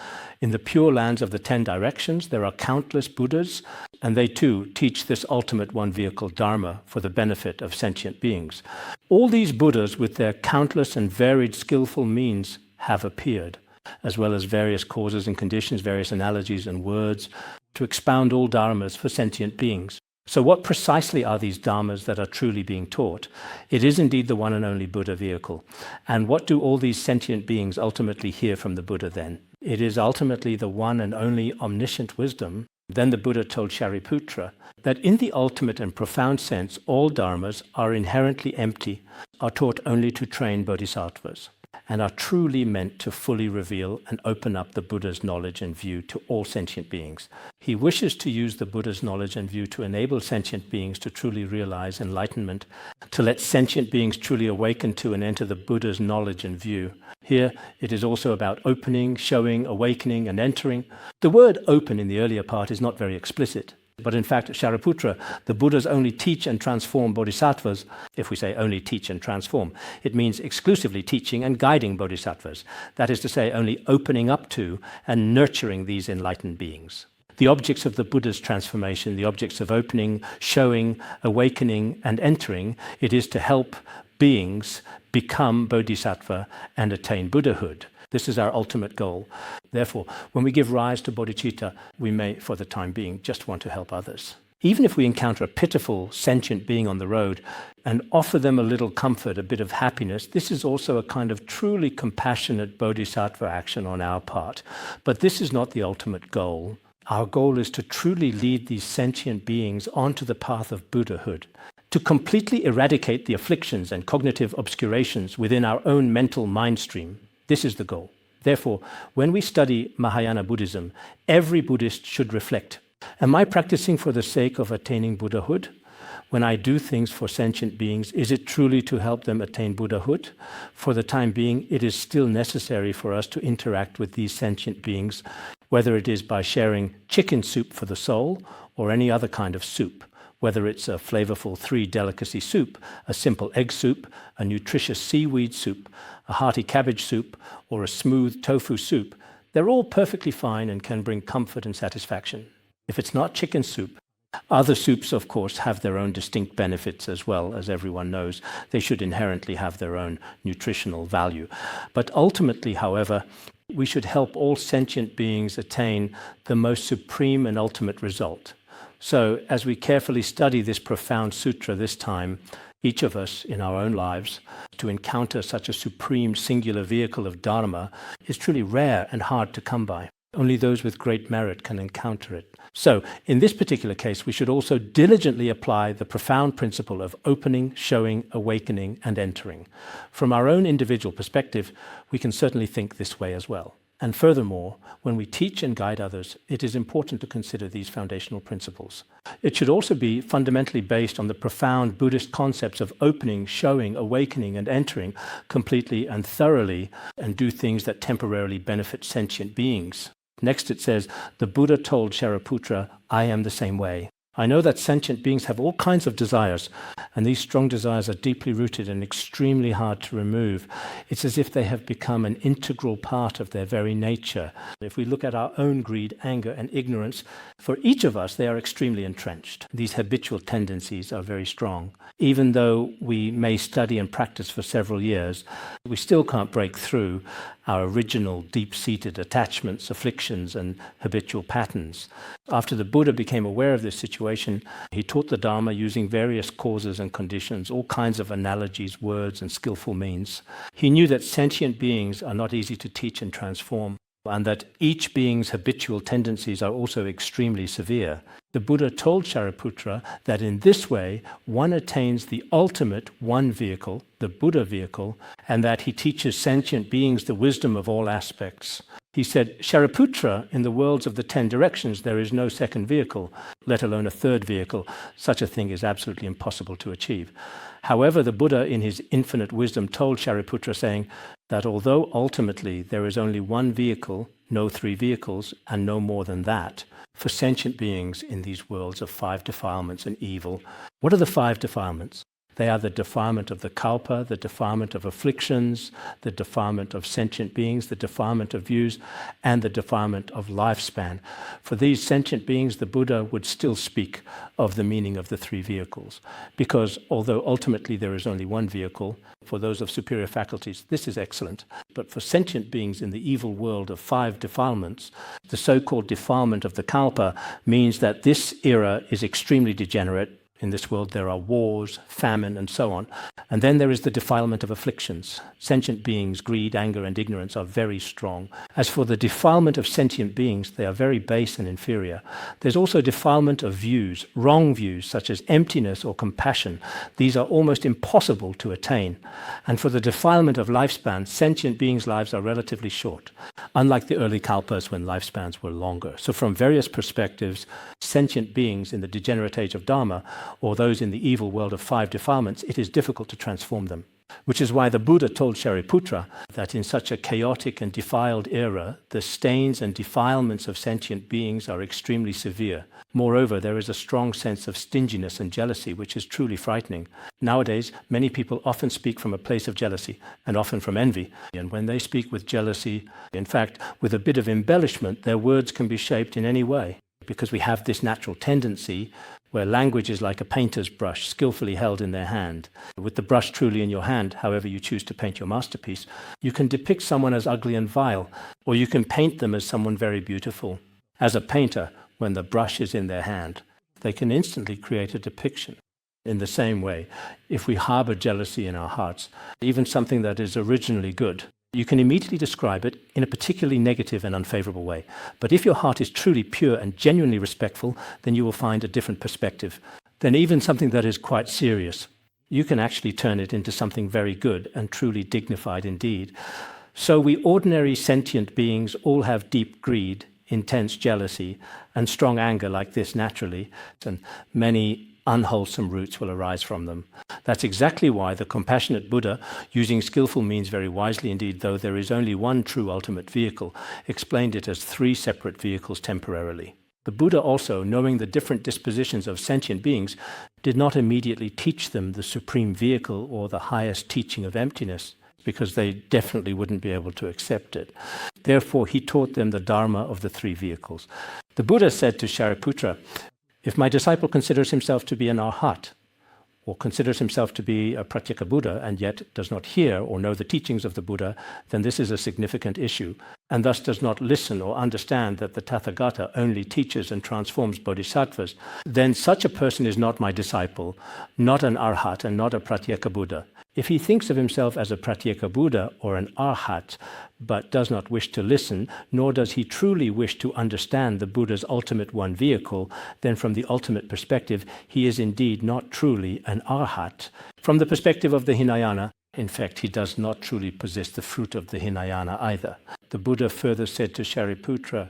in the Pure Lands of the 10 Directions, there are countless Buddhas, and they too teach this ultimate one vehicle Dharma for the benefit of sentient beings. All these Buddhas, with their countless and varied skillful means, have appeared, as well as various causes and conditions, various analogies and words, to expound all dharmas for sentient beings. So what precisely are these dharmas that are truly being taught? It is indeed the one and only Buddha vehicle. And what do all these sentient beings ultimately hear from the Buddha then? It is ultimately the one and only omniscient wisdom. Then the Buddha told Shariputra that in the ultimate and profound sense, all dharmas are inherently empty, are taught only to train bodhisattvas, and are truly meant to fully reveal and open up the Buddha's knowledge and view to all sentient beings. He wishes to use the Buddha's knowledge and view to enable sentient beings to truly realize enlightenment, to let sentient beings truly awaken to and enter the Buddha's knowledge and view. Here, it is also about opening, showing, awakening, and entering. The word open in the earlier part is not very explicit. But in fact, Shariputra, the Buddhas only teach and transform bodhisattvas. If we say only teach and transform, it means exclusively teaching and guiding bodhisattvas. That is to say, only opening up to and nurturing these enlightened beings. The objects of the Buddha's transformation, the objects of opening, showing, awakening, and entering, it is to help beings become bodhisattva and attain Buddhahood. This is our ultimate goal. Therefore, when we give rise to bodhicitta, we may, for the time being, just want to help others. Even if we encounter a pitiful, sentient being on the road and offer them a little comfort, a bit of happiness, this is also a kind of truly compassionate bodhisattva action on our part. But this is not the ultimate goal. Our goal is to truly lead these sentient beings onto the path of Buddhahood, to completely eradicate the afflictions and cognitive obscurations within our own mental mind stream. This is the goal. Therefore, when we study Mahayana Buddhism, every Buddhist should reflect, am I practicing for the sake of attaining Buddhahood? When I do things for sentient beings, is it truly to help them attain Buddhahood? For the time being, it is still necessary for us to interact with these sentient beings, whether it is by sharing chicken soup for the soul or any other kind of soup. Whether it's a flavorful 3-delicacy soup, a simple egg soup, a nutritious seaweed soup, a hearty cabbage soup, or a smooth tofu soup, they're all perfectly fine and can bring comfort and satisfaction. If it's not chicken soup, Other soups, of course, have their own distinct benefits as well, as everyone knows. They should inherently have their own nutritional value. But ultimately, however, we should help all sentient beings attain the most supreme and ultimate result. So, as we carefully study this profound sutra this time, each of us in our own lives, to encounter such a supreme singular vehicle of Dharma is truly rare and hard to come by. Only those with great merit can encounter it. So, in this particular case, we should also diligently apply the profound principle of opening, showing, awakening, and entering. From our own individual perspective, we can certainly think this way as well. And furthermore, when we teach and guide others, it is important to consider these foundational principles. It should also be fundamentally based on the profound Buddhist concepts of opening, showing, awakening, and entering completely and thoroughly, and do things that temporarily benefit sentient beings. Next it says, the Buddha told Shariputra, I am the same way. I know that sentient beings have all kinds of desires, and these strong desires are deeply rooted and extremely hard to remove. It's as if they have become an integral part of their very nature. If we look at our own greed, anger, and ignorance, for each of us, they are extremely entrenched. These habitual tendencies are very strong. Even though we may study and practice for several years, we still can't break through our original deep-seated attachments, afflictions, and habitual patterns. After the Buddha became aware of this situation, he taught the Dharma using various causes and conditions, all kinds of analogies, words, and skillful means. He knew that sentient beings are not easy to teach and transform, and that each being's habitual tendencies are also extremely severe. The Buddha told Shariputra that in this way, one attains the ultimate one vehicle, the Buddha vehicle, and that he teaches sentient beings the wisdom of all aspects. He said, Shariputra, in the worlds of the 10 directions, there is no second vehicle, let alone a third vehicle. Such a thing is absolutely impossible to achieve. However, the Buddha, in his infinite wisdom, told Shariputra, saying that although ultimately there is only one vehicle, no 3 vehicles, and no more than that, for sentient beings in these worlds of 5 defilements and evil. What are the 5 defilements? They are the defilement of the kalpa, the defilement of afflictions, the defilement of sentient beings, the defilement of views, and the defilement of lifespan. For these sentient beings, the Buddha would still speak of the meaning of the 3 vehicles, because although ultimately there is only one vehicle, for those of superior faculties, this is excellent. But for sentient beings in the evil world of 5 defilements, the so-called defilement of the kalpa means that this era is extremely degenerate. In this world there are wars, famine, and so on. And then there is the defilement of afflictions. Sentient beings, greed, anger, and ignorance are very strong. As for the defilement of sentient beings, they are very base and inferior. There's also defilement of views, wrong views, such as emptiness or compassion. These are almost impossible to attain. And for the defilement of lifespan, sentient beings' lives are relatively short, unlike the early kalpas when lifespans were longer. So from various perspectives, sentient beings in the degenerate age of Dharma, or those in the evil world of 5 defilements, it is difficult to transform them. Which is why the Buddha told Shariputra that in such a chaotic and defiled era, the stains and defilements of sentient beings are extremely severe. Moreover, there is a strong sense of stinginess and jealousy, which is truly frightening. Nowadays, many people often speak from a place of jealousy, and often from envy. And when they speak with jealousy, in fact, with a bit of embellishment, their words can be shaped in any way, because we have this natural tendency where language is like a painter's brush, skillfully held in their hand. With the brush truly in your hand, however you choose to paint your masterpiece, you can depict someone as ugly and vile, or you can paint them as someone very beautiful. As a painter, when the brush is in their hand, they can instantly create a depiction. In the same way, if we harbor jealousy in our hearts, even something that is originally good, you can immediately describe it in a particularly negative and unfavorable way. But if your heart is truly pure and genuinely respectful, then you will find a different perspective. Then even something that is quite serious, you can actually turn it into something very good and truly dignified indeed. So we ordinary sentient beings all have deep greed, intense jealousy, and strong anger like this naturally, and many unwholesome roots will arise from them. That's exactly why the compassionate Buddha, using skillful means very wisely indeed, though there is only one true ultimate vehicle, explained it as 3 separate vehicles temporarily. The Buddha also, knowing the different dispositions of sentient beings, did not immediately teach them the supreme vehicle or the highest teaching of emptiness, because they definitely wouldn't be able to accept it. Therefore, he taught them the Dharma of the 3 vehicles. The Buddha said to Shariputra, If my disciple considers himself to be an arhat, or considers himself to be a Pratyekabuddha and yet does not hear or know the teachings of the Buddha, then this is a significant issue, and thus does not listen or understand that the Tathagata only teaches and transforms bodhisattvas, then such a person is not my disciple, not an arhat and not a Pratyekabuddha. If he thinks of himself as a Pratyekabuddha or an arhat, but does not wish to listen, nor does he truly wish to understand the Buddha's ultimate one vehicle, then from the ultimate perspective, he is indeed not truly an arhat. From the perspective of the Hinayana, in fact, he does not truly possess the fruit of the Hinayana either. The Buddha further said to Shariputra,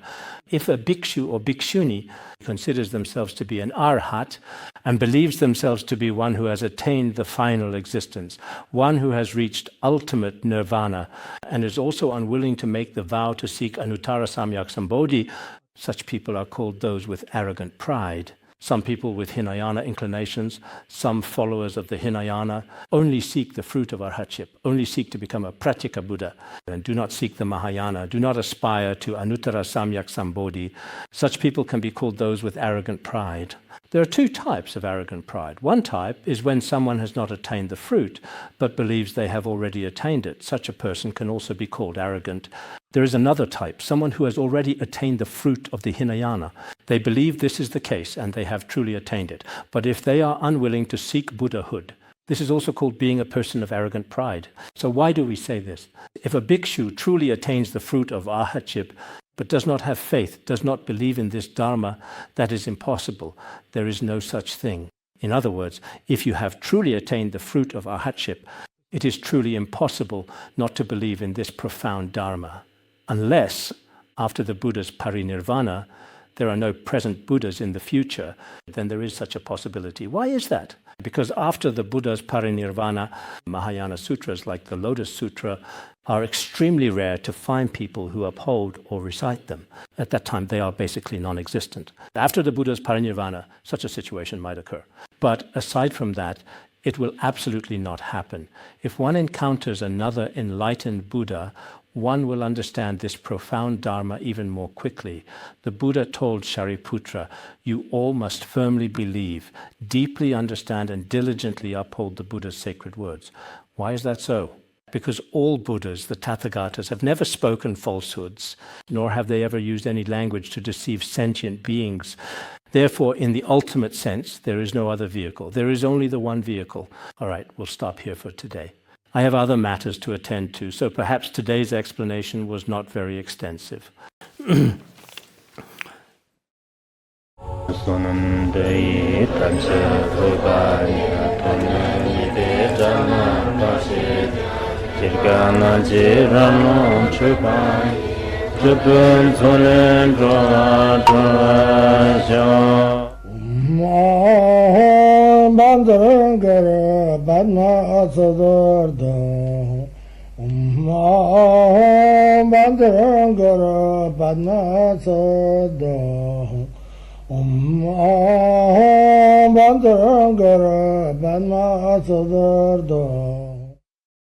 if a bhikshu or bhikshuni considers themselves to be an arhat and believes themselves to be one who has attained the final existence, one who has reached ultimate nirvana, and is also unwilling to make the vow to seek anuttara samyak sambodhi, such people are called those with arrogant pride. Some people with Hinayana inclinations, some followers of the Hinayana, only seek the fruit of arhatship, only seek to become a Pratyekabuddha, and do not seek the Mahayana, do not aspire to anuttara samyak sambodhi. Such people can be called those with arrogant pride. There are two types of arrogant pride. One type is when someone has not attained the fruit, but believes they have already attained it. Such a person can also be called arrogant. There is another type, someone who has already attained the fruit of the Hinayana. They believe this is the case and they have truly attained it. But if they are unwilling to seek Buddhahood, this is also called being a person of arrogant pride. So why do we say this? If a bhikshu truly attains the fruit of arhatship, but does not have faith, does not believe in this dharma, that is impossible. There is no such thing. In other words, if you have truly attained the fruit of arhatship, it is truly impossible not to believe in this profound dharma. Unless, after the Buddha's parinirvana, there are no present Buddhas in the future, then there is such a possibility. Why is that? Because after the Buddha's parinirvana, Mahayana sutras like the Lotus Sutra are extremely rare to find people who uphold or recite them. At that time, they are basically non-existent. After the Buddha's parinirvana, such a situation might occur. But aside from that, it will absolutely not happen. If one encounters another enlightened Buddha, one will understand this profound dharma even more quickly. The Buddha told Shariputra, you all must firmly believe, deeply understand and diligently uphold the Buddha's sacred words. Why is that so? Because all Buddhas, the Tathagatas, have never spoken falsehoods, nor have they ever used any language to deceive sentient beings. Therefore, in the ultimate sense, there is no other vehicle. There is only the one vehicle. All right, we'll stop here for today. I have other matters to attend to, so perhaps today's explanation was not very extensive. Bandangara Badna Sadarda Bandangara Badna Sada Bandangara Badna Sadarda